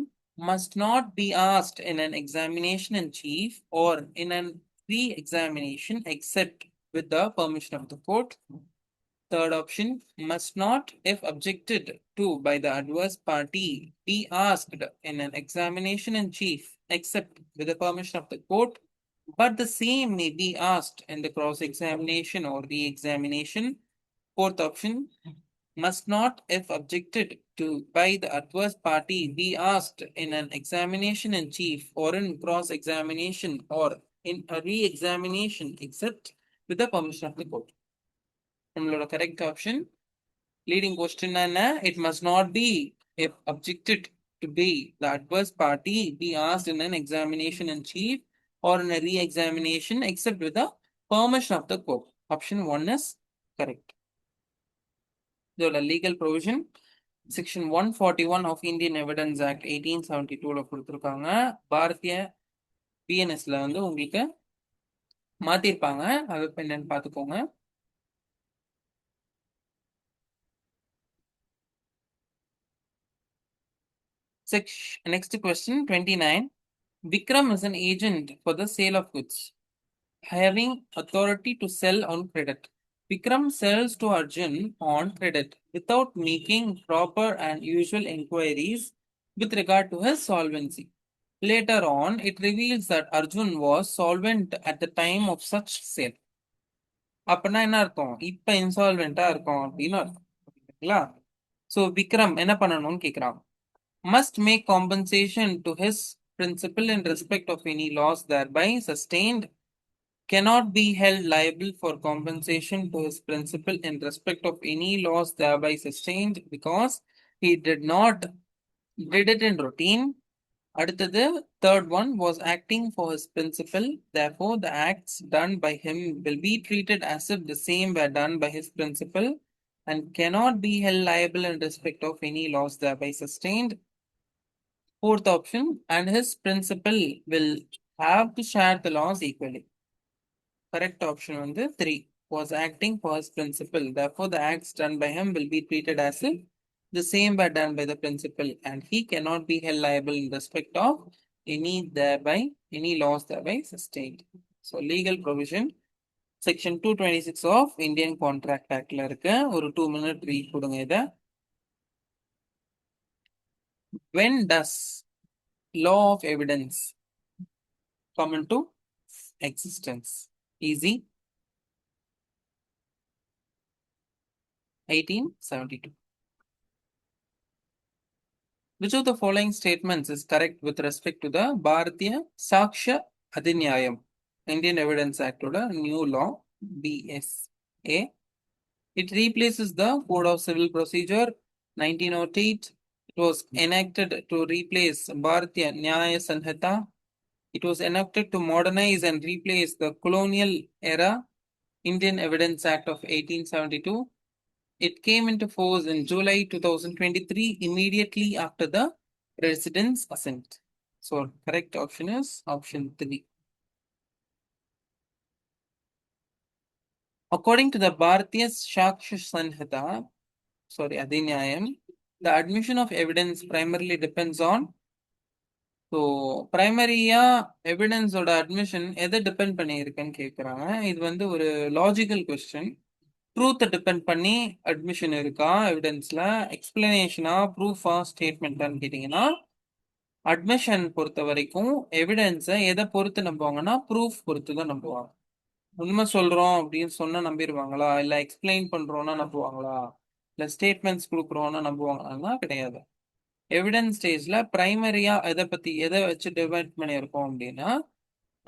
must not be asked in an examination in chief or in an re-examination except with the permission of the court. Third option, must not, if objected to by the adverse party, be asked in an examination in chief except with the permission of the court, but the same may be asked in the cross-examination or re-examination. Fourth option, must not, if objected by the adverse party be asked in an examination in chief or in cross examination or in a re-examination except with the permission of the court. நம்மளோட correct option leading question என்ன, it must not be if objected to be the adverse party be asked in an examination in chief or in a re-examination except with the permission of the court. Option 1 is correct. இதோட legal provision section 141 of Indian Evidence Act 1872ல கொடுத்திருக்காங்க. பாரதிய பிஎன்எஸ்ல வந்து உங்களுக்கு மாத்திருப்பாங்க. அது என்னன்னு பாத்துக்கோங்க. Next question 29. Vikram is an agent for the sale of goods, having authority to sell on credit. Vikram sells to Arjun on credit without making proper and usual inquiries with regard to his solvency. Later on, it reveals that Arjun was solvent at the time of such sale. அப்பனா என்ன அர்த்தம், இப்ப இன்சால்வெண்டா இருக்கும் அப்படின்னு அர்த்தம். So Vikram என்ன பண்ணணும்னு கேக்குறான். Must make compensation to his principal in respect of any loss thereby sustained, cannot be held liable for compensation to his principal in respect of any loss thereby sustained because he did it in routine. அடுத்தது third one was acting for his principal, therefore the acts done by him will be treated as if the same were done by his principal and cannot be held liable in respect of any loss thereby sustained. Fourth option, and his principal will have to share the loss equally. Correct option on the 3 was acting for his principal, therefore the acts done by him will be treated as if the same were done by the principal and he cannot be held liable in respect of any loss thereby sustained. So legal provision section 226 of Indian Contract Act ல இருக்கு. ஒரு 2-minute read கொடுங்க இத. When does law of evidence come into existence? Easy. 1872. Which of the following statements is correct with respect to the Bharatiya Sakshya Adhinyayam, Indian Evidence Act oda new law BSA? It replaces the Code of Civil Procedure 1908. It was enacted to replace Bharatiya Nyaya Sanhita. It was enacted to modernize and replace the colonial era Indian Evidence Act of 1872. It came into force in July 2023, immediately after the President's assent. So correct option is option 3. According to the Bharatiya Sakshya Sanhita, Adhinyayam, the admission of evidence primarily depends on, so பிரைமரியா எவிடன்ஸோட admission எதை depend பண்ணி இருக்குன்னு கேட்குறாங்க. இது வந்து ஒரு logical question. ட்ரூத்தை டிபெண்ட் பண்ணி அட்மிஷன் இருக்கா எவிடன்ஸ்ல, எக்ஸ்பிளனேஷனா, ப்ரூஃபா, ஸ்டேட்மெண்ட்டான்னு கேட்டீங்கன்னா அட்மிஷன் பொறுத்த வரைக்கும் எவிடன்ஸை எதை பொறுத்து நம்புவாங்கன்னா ப்ரூஃப் பொறுத்து தான் நம்புவாங்க. உண்மை சொல்றோம் அப்படின்னு சொன்னா நம்பிடுவாங்களா, இல்ல எக்ஸ்பிளைன் பண்றோம்னா நம்புவாங்களா, இல்ல ஸ்டேட்மெண்ட்ஸ் கொடுக்குறோம்னா நம்புவாங்கன்னா கிடையாது. எவிடன்ஸ் ஸ்டேஜ்ல பிரைமரியா எதை வச்சு டிவைட் பண்ணியிருக்கோம் அப்படின்னா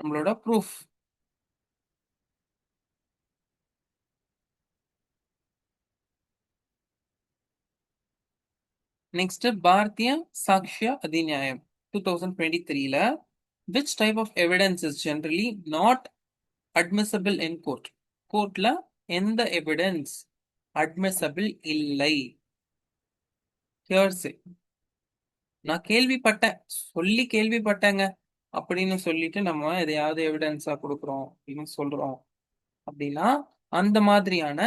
நம்மளோட proof. Next, Bharatiya Sakshya Adhinyayam 2023ல which type of evidence is generally not admissible in court? கோர்ட்ல எந்த எவிடன்ஸ் அட்மிசபிள் இல்லை? ஹியர்சே. நான் கேள்விப்பட்டேங்க அப்படின்னு சொல்லிட்டு நம்ம எதையாவது எவிடன்ஸா கொடுக்குறோம் அப்படின்னு சொல்றோம் அப்படின்னா அந்த மாதிரியான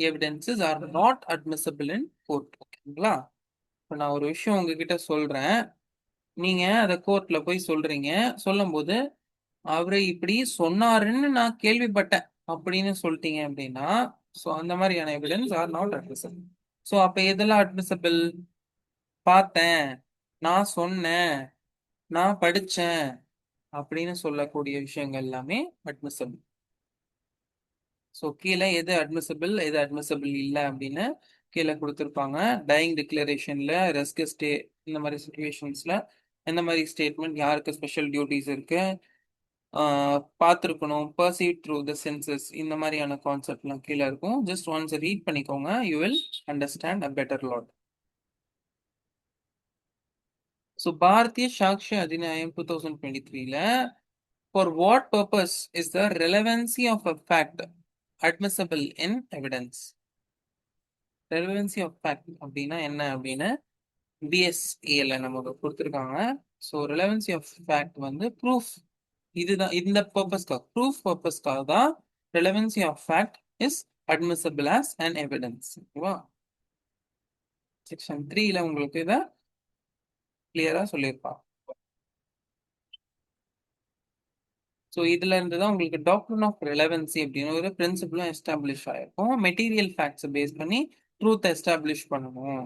evidences are not admissible in court. ஓகேங்களா? இப்போ நான் ஒரு விஷயம் உங்ககிட்ட சொல்றேன், நீங்க அதை கோர்ட்ல போய் சொல்றீங்க. சொல்லும் போது அவரு இப்படி சொன்னாருன்னு நான் கேள்விப்பட்டேன் அப்படின்னு சொல்லிட்டீங்க அப்படின்னா ஸோ அந்த மாதிரியான evidence are not admissible. So அப்ப எதெல்லாம் அட்மிசபிள்? பார்த்தேன், நான் சொன்னேன், நான் படிச்சேன் அப்படின்னு சொல்லக்கூடிய விஷயங்கள் எல்லாமே அட்மிசபிள். ஸோ கீழே எது அட்மிசபிள் எது அட்மிசபிள் இல்லை அப்படின்னு கீழே கொடுத்துருப்பாங்க. டையிங் டிக்ளரேஷன்ல ரெஸ்க் ஸ்டே இந்த மாதிரி சுச்சுவேஷன்ஸ்ல எந்த மாதிரி ஸ்டேட்மெண்ட் யாருக்கு ஸ்பெஷல் டியூட்டிஸ் இருக்கு பார்த்துருக்கணும், பர்சீவ் த்ரூ த சென்சஸ் இந்த மாதிரியான கான்செப்ட்லாம் கீழே இருக்கும். ஜஸ்ட் ஒன்ஸ் ரீட் பண்ணிக்கோங்க, you will understand a better lot. So Bharatiya Sakshya Adhiniyam 2023ல for what purpose is the relevancy of a fact admissible in evidence? Relevancy of fact அப்படின்னா என்ன அப்படின்னு பிஎஸ்ஏல நமக்கு கொடுத்துருக்காங்க. ஸோ ரிலவன்சி ஆஃப் ஃபேக்ட் வந்து ப்ரூஃப், இதுதான் இந்த பர்பஸ்க்காக, ப்ரூஃப் பர்பஸ்க்காக தான் relevancy of fact is admissible as an evidence. ஓகேவா? செக்ஷன் 3ல உங்களுக்கு இதை கிளியரா சொல்லியிருப்பாங்க. ஸோ இதுல இருந்து தான் உங்களுக்கு டாக்டரின் ஆஃப் ரெலவன்சி அப்படின்னு ஒரு பிரின்சிபிளும் எஸ்டாப்ளிஷ் ஆயிருக்கும். மெட்டீரியல் ஃபேக்ட்ஸை பேஸ் பண்ணி ட்ரூத் எஸ்டாப்ளிஷ் பண்ணணும்,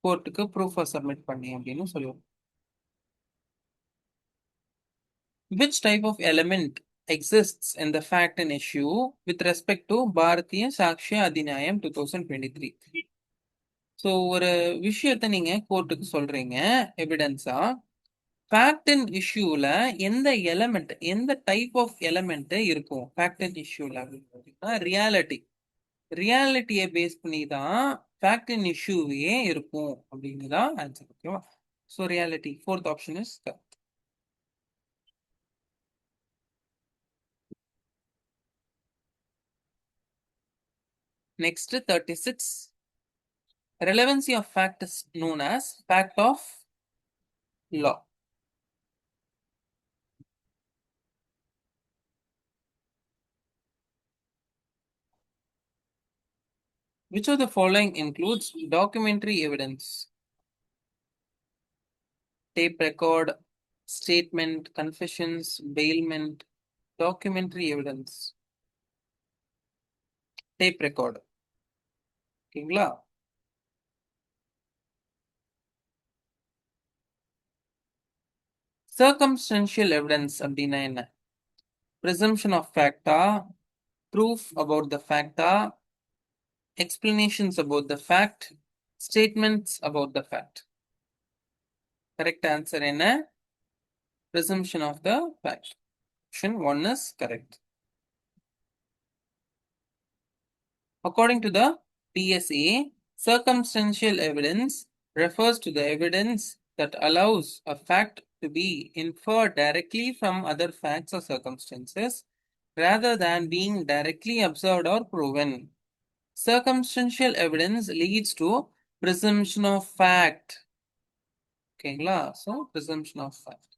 கோர்ட்டுக்கு ப்ரூஃபை சப்மிட் பண்ணி அப்படின்னு சொல்லுவோம். Which type of element exists in the fact and issue with respect to Bharatiya Sakshya Adhiniyam 2023? So ஒரு விஷயத்த நீங்க கோர்ட்டுக்கு சொல்றீங்க எவிடன்ஸா, ஃபேக்ட் அண்ட் இஷ்யூல எந்த எலமெண்ட், எந்த டைப் ஆஃப் எலமெண்ட் இருக்கும் ஃபேக்ட் அண்ட் இஷ்யூல அப்படின்னு பார்த்தீங்கன்னா ரியாலிட்டி. ரியாலிட்டியை பேஸ் பண்ணி தான் ஃபேக்ட் அண்ட் இஷ்யூவே இருக்கும் அப்படின்னு தான் ஆன்சர். ஓகேவா? So reality, fourth option is correct. Next 36. Relevancy of fact is known as fact of law. Which of the following includes documentary evidence? Tape record, statement, confessions, bailment, documentary evidence. Tape record. ஓகேங்களா? Circumstantial evidence அப்படின்னா என்ன? Presumption of facta, proof about the facta, explanations about the fact, statements about the fact. Correct answer என்ன? Presumption of the fact. Option 1 is correct. According to the PSA, circumstantial evidence refers to the evidence that allows a fact to be inferred directly from other facts or circumstances rather than being directly observed or proven. Circumstantial evidence leads to presumption of fact. ஓகேங்களா? So presumption of fact.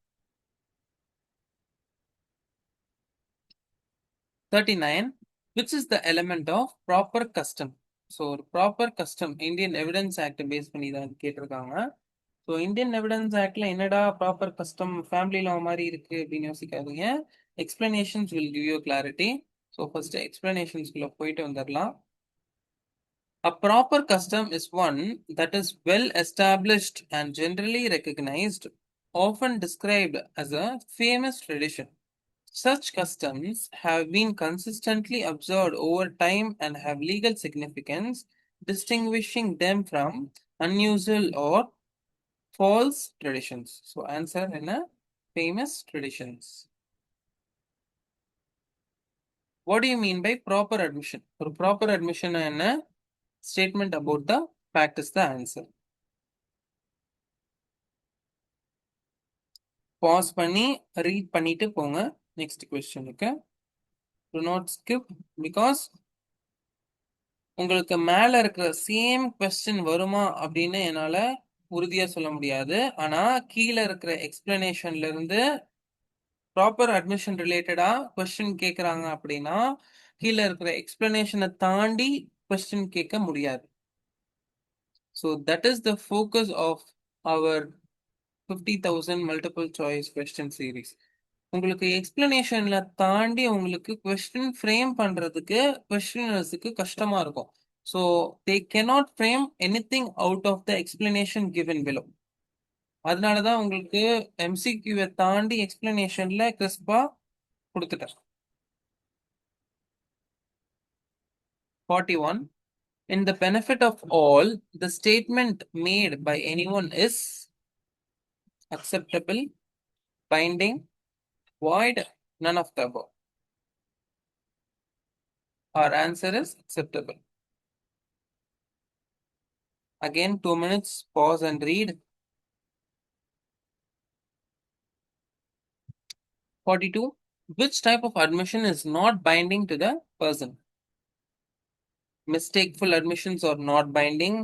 39. Which is the element of proper custom? So ஒரு proper custom Indian evidence act base பண்ணி தான் கேட்டிருக்காங்க. So Indian evidence ஆக்ட்ல என்னடா proper custom family லா மாதிரி இருக்கு அப்படின்னு யோசிக்காதீங்க. Explanations will give you clarity. So first எக்ஸ்பிளனேஷன்ஸ்குள்ள போயிட்டு வந்துடலாம். A proper custom is one that is well established and generally recognized, often described as a famous tradition. Such customs have been consistently observed over time and have legal significance, distinguishing them from unusual or false traditions. So answer in a famous traditions. What do you mean by proper admission? For proper admission and a statement about the fact is the answer. Pause பண்ணி read பண்ணிட்டு போங்க next question. Okay, do not skip because உங்களுக்கு மேல இருக்கிற same question வருமா அப்படின்னு என்னால உறுதியா சொல்ல முடியாது. ஆனா கீழே இருக்கிற எக்ஸ்பிளனேஷன்ல இருந்து ப்ராப்பர் அட்மிஷன் ரிலேட்டடா கொஸ்டின் கேட்கறாங்க அப்படின்னா கீழே இருக்கிற எக்ஸ்பிளனேஷனை தாண்டி கொஸ்டின் கேட்க முடியாது. So that is the focus of our 50,000 multiple choice question series. உங்களுக்கு எக்ஸ்பிளனேஷன்ல தாண்டி உங்களுக்கு கொஸ்டின் ஃப்ரேம் பண்றதுக்கு கொஸ்டினர்ஸுக்கு கஷ்டமா இருக்கும். So they cannot frame anything out of the explanation given below. அதனாலதான் உங்களுக்கு எம்சிக்யூவை தாண்டி எக்ஸ்பிளனேஷன்ல கிறிஸ்பா கொடுத்துட்டேன். 41. In the benefit of all, the statement made by anyone is acceptable, binding, void, none of the above. Our answer is acceptable. Again, 2 minutes, pause and read. 42. Which type of admission is not binding to the person? Mistakeful admissions or not binding,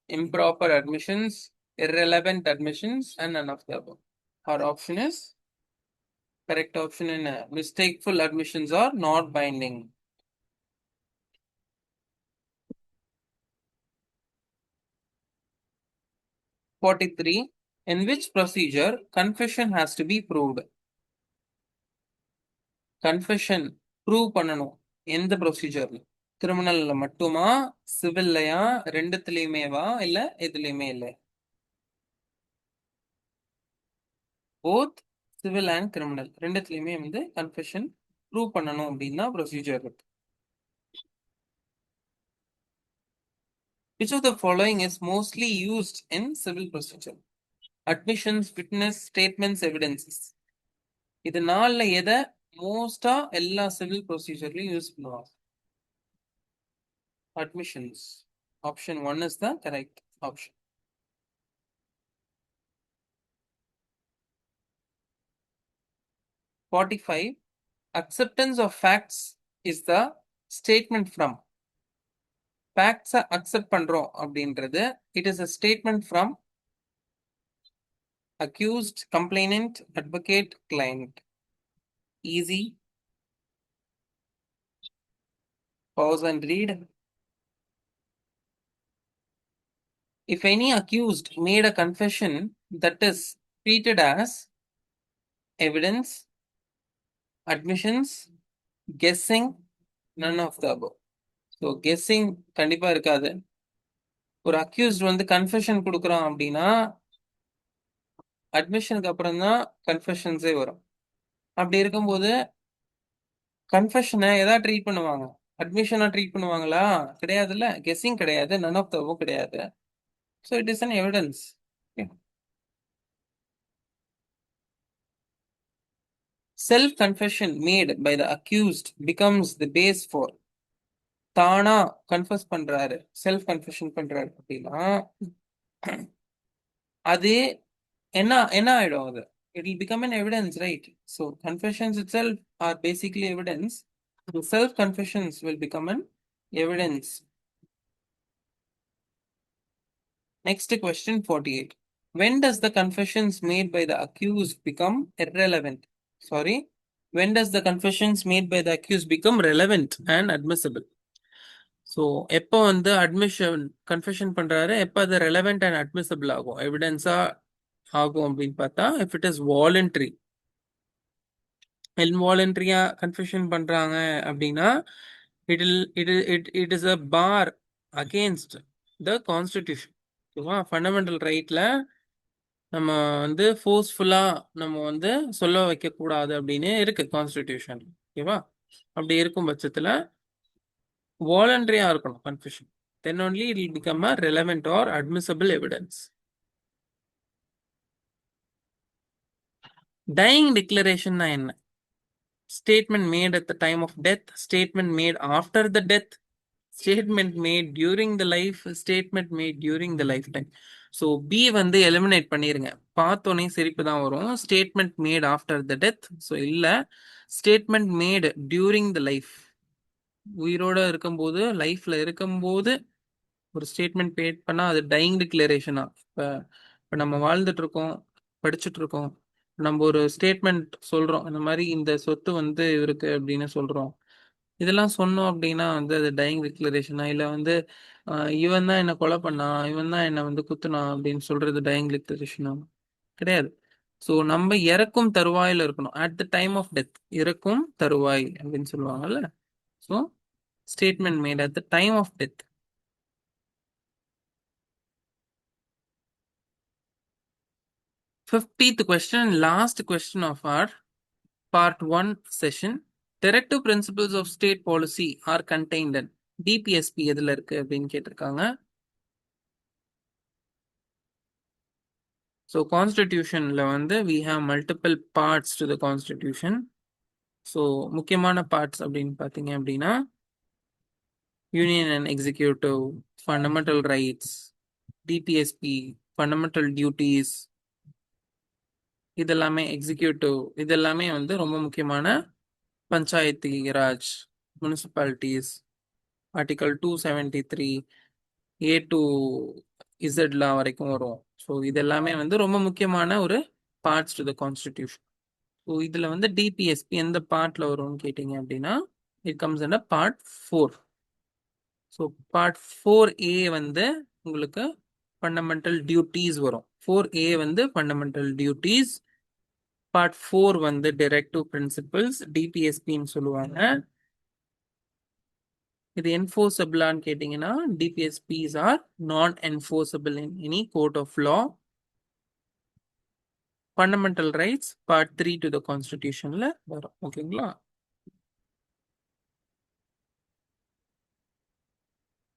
improper admissions, irrelevant admissions, and none of the above. Our option is correct option in mistakeful admissions are not binding. 43. In which procedure confession has to be proved? Confession prove பண்ணணும் எந்த ப்ரொசீஜர்ல? கிரிமினல்ல மட்டுமா, சிவில்லையா, ரெண்டுத்துலயுமேவா, இல்ல எதுலயுமே இல்ல? Both civil and criminal ரெண்டுத்துலயுமே வந்து confession prove பண்ணணும் அப்படின்னா procedure இருக்கு. Which of the following is mostly used in civil procedure? Admissions, witness, statements, evidences. இது நாலுல எதை மோஸ்டா எல்லா சிவில் ப்ரொசீஜர்லயும் யூஸ் பண்ணுவாங்க? Admissions. Option 1 is the correct option. 45. Acceptance of facts is the statement from. Facts accept பண்றோம் அப்படின்றது it is a statement from accused, complainant, advocate, client. Easy. Pause and read. If any accused made a confession that is treated as evidence, admissions, guessing, none of the above. So guessing கண்டிப்பா இருக்காது. ஒரு accused வந்து confession கொடுக்குறான் அப்படின்னா அட்மிஷனுக்கு அப்புறம் தான் கன்ஃபெஷன்ஸே வரும். அப்படி இருக்கும்போது கன்ஃபெஷனை எதா ட்ரீட் பண்ணுவாங்க? அட்மிஷனா ட்ரீட் பண்ணுவாங்களா? கிடையாதுல்ல. கெஸ்ஸிங் கிடையாது, நன் ஆஃப் தவும் கிடையாது. So it is an evidence. Self confession made by the accused becomes the base for. தானா கன்ஃபஸ் பண்றாரு, செல்ஃப் கன்ஃபெஷன் பண்றாரு அப்படின்னா அது என்ன என்ன ஆயிடும்? அது it will become an evidence, right? So confessions itself are basically evidence. The self confessions will become an evidence. Next question 48. When does the confessions made by the accused become irrelevant? Sorry. When does the confessions made by the accused become relevant and admissible? So எப்போ வந்து admission confession பண்றாரு, எப்போ அது relevant and admissible ஆகும், எவிடன்ஸா ஆகும் அப்படின்னு பார்த்தா if it is voluntary. இன்வாலண்டரியா கன்ஃபெஷன் பண்றாங்க அப்படின்னா it is a bar against the constitution. ஓகேவா? ஃபண்டமெண்டல் ரைட்ல நம்ம வந்து ஃபோர்ஸ்ஃபுல்லா நம்ம வந்து சொல்ல வைக்க கூடாது அப்படின்னு இருக்கு கான்ஸ்டிடியூஷன். ஓகேவா? அப்படி இருக்கும் பட்சத்துல வாலண்டரியா இருக்கணும் confession. then only it will become a relevant or admissible evidence. Dying declaration na என்ன? Statement made at the time of death, statement made after the death, statement made during the life, statement made during the lifetime. So B வந்து eliminate பண்ணிருங்க. பார்த்தோன்னே சிரிப்பு தான் வரும். Statement made after the death. So இல்லை, statement made during the life. உயிரோட இருக்கும்போது, லைஃப்ல இருக்கும்போது ஒரு ஸ்டேட்மெண்ட் மேட் பண்ணா அது டையிங் டிக்ளரேஷனா. இப்போ நம்ம வாழ்ந்துட்டு இருக்கோம், படிச்சுட்டு இருக்கோம், நம்ம ஒரு ஸ்டேட்மெண்ட் சொல்றோம், இந்த மாதிரி இந்த சொத்து வந்து இருக்கு அப்படின்னு சொல்றோம். இதெல்லாம் சொன்னோம் அப்படின்னா வந்து அது டையிங் டிக்ளரேஷனா? இல்லை வந்து இவன் தான் என்னை கொலை பண்ணான், இவன் தான் என்னை வந்து குத்துனான் அப்படின்னு சொல்றது டையிங் டிக்ளரேஷனா? கிடையாது. ஸோ நம்ம இறக்கும் தருவாயில இருக்கணும். At the time of death, இறக்கும் தருவாய் அப்படின்னு சொல்லுவாங்கல்ல. So statement made at the time of death. 50th question, last question of our part 1 session. Directive principles of state policy are contained in. DPSP எதுல இருக்கு அப்படின்னு கேட்டிருக்காங்க. ஸோ கான்ஸ்டிடியூஷன்ல வந்து we have multiple parts to the constitution. So முக்கியமான parts அப்படின்னு பார்த்தீங்க அப்படின்னா union and executive, fundamental rights, DPSP, fundamental duties, இதெல்லாமே எக்ஸிக்யூட்டிவ், இதெல்லாமே வந்து ரொம்ப முக்கியமான panchayat Raj, municipalities, article 273 A to இசட்லாம் வரைக்கும் வரும். ஸோ இதெல்லாமே வந்து ரொம்ப முக்கியமான ஒரு parts to the constitution. So இதில் வந்து டிபிஎஸ்பி எந்த பார்ட்ல வரும்னு கேட்டிங்க அப்படின்னா it comes under part 4. So part 4A வந்து உங்களுக்கு ஃபண்டமெண்டல் டியூட்டிஸ் வரும். 4A வந்து ஃபண்டமெண்டல் டியூட்டிஸ், பார்ட் 4 வந்து டைரக்டிவ் பிரின்சிபல்ஸ், டிபிஎஸ்பின்னு சொல்லுவாங்க. இது என்ஃபோர்ஸபிளான்னு கேட்டிங்கன்னா DPSPs are non enforceable in any court of law. Fundamental rights part 3 to the கான்ஸ்டிடியூஷன்ல வரும். ஓகேங்களா?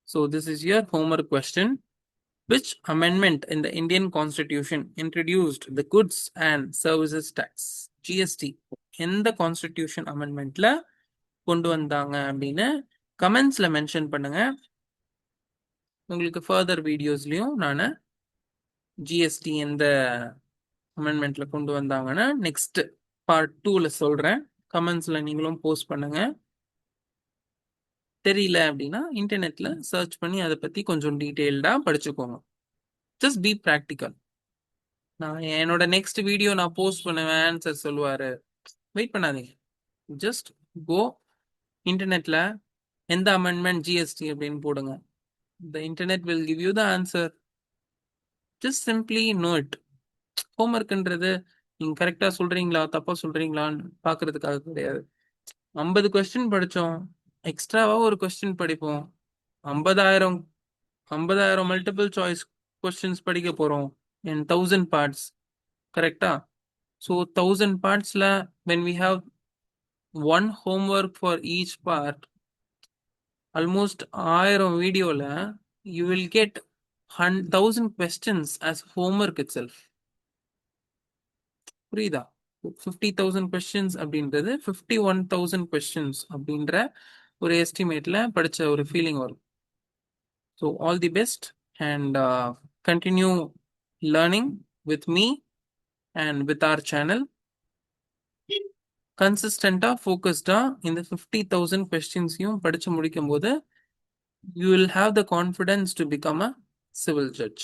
So this is your homework question. Which amendment in the Indian Constitution introduced the Goods and Services Tax GST? எந்த constitution அமெண்ட்மெண்ட்ல கொண்டு வந்தாங்க அப்படின்னு கமெண்ட்ஸ்ல mention பண்ணுங்க. உங்களுக்கு ஃபர்தர் வீடியோஸ்லயும் நான் ஜிஎஸ்டி எந்த அமெண்ட்மெண்ட்ல கொண்டு வந்தாங்கன்னா நெக்ஸ்ட் பார்ட் 2ல சொல்றேன். கமெண்ட்ஸ்ல நீங்களும் போஸ்ட் பண்ணுங்க. தெரியல அப்படின்னா இன்டர்நெட்ல சர்ச் பண்ணி அதை பத்தி கொஞ்சம் டீட்டெயில்டா படிச்சுக்கோங்க. Just be practical. நான் என்னோட நெக்ஸ்ட் வீடியோ நான் போஸ்ட் பண்ணுவேன் ஆன்சர் சொல்லுவாரு, வெயிட் பண்ணாதீங்க. ஜஸ்ட் கோ இன்டர்நெட்ல எந்த அமெண்ட்மெண்ட் ஜிஎஸ்டி அப்படின்னு போடுங்க. the internet will give you the answer. just simply know it. ஹோம்ஒர்க்ன்றது நீங்க கரெக்டா சொல்றீங்களா தப்பா சொல்றீங்களான்னு பாக்குறதுக்காக கிடையாது. 50 கொஸ்டின் படிச்சோம், எக்ஸ்ட்ராவா ஒரு கொஸ்டின் படிப்போம். 50,000 மல்டிபிள் சாய்ஸ் கொஸ்டின்ஸ் படிக்க போறோம் in 1000 parts. கரெக்டா? So 1000 பார்ட்ஸ்ல when we have one homework for each part, almost 1000 வீடியோல you will get 1000 questions as homework itself. புரியுதா? 50,000 questions அப்படின்றது 51,000 questions அப்படின்ற ஒரு எஸ்டிமேட்ல படிச்ச ஒரு ஃபீலிங் வரும். So all the best and continue learning with me and with our channel. கன்சிஸ்டண்டா ஃபோக்கஸ்டா இந்த 50,000 கொஸ்டின்ஸையும் படிச்சு முடிக்கும் போது you will have the confidence to become a civil judge.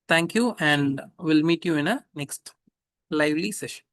Thank you and we'll meet you in a next lively session.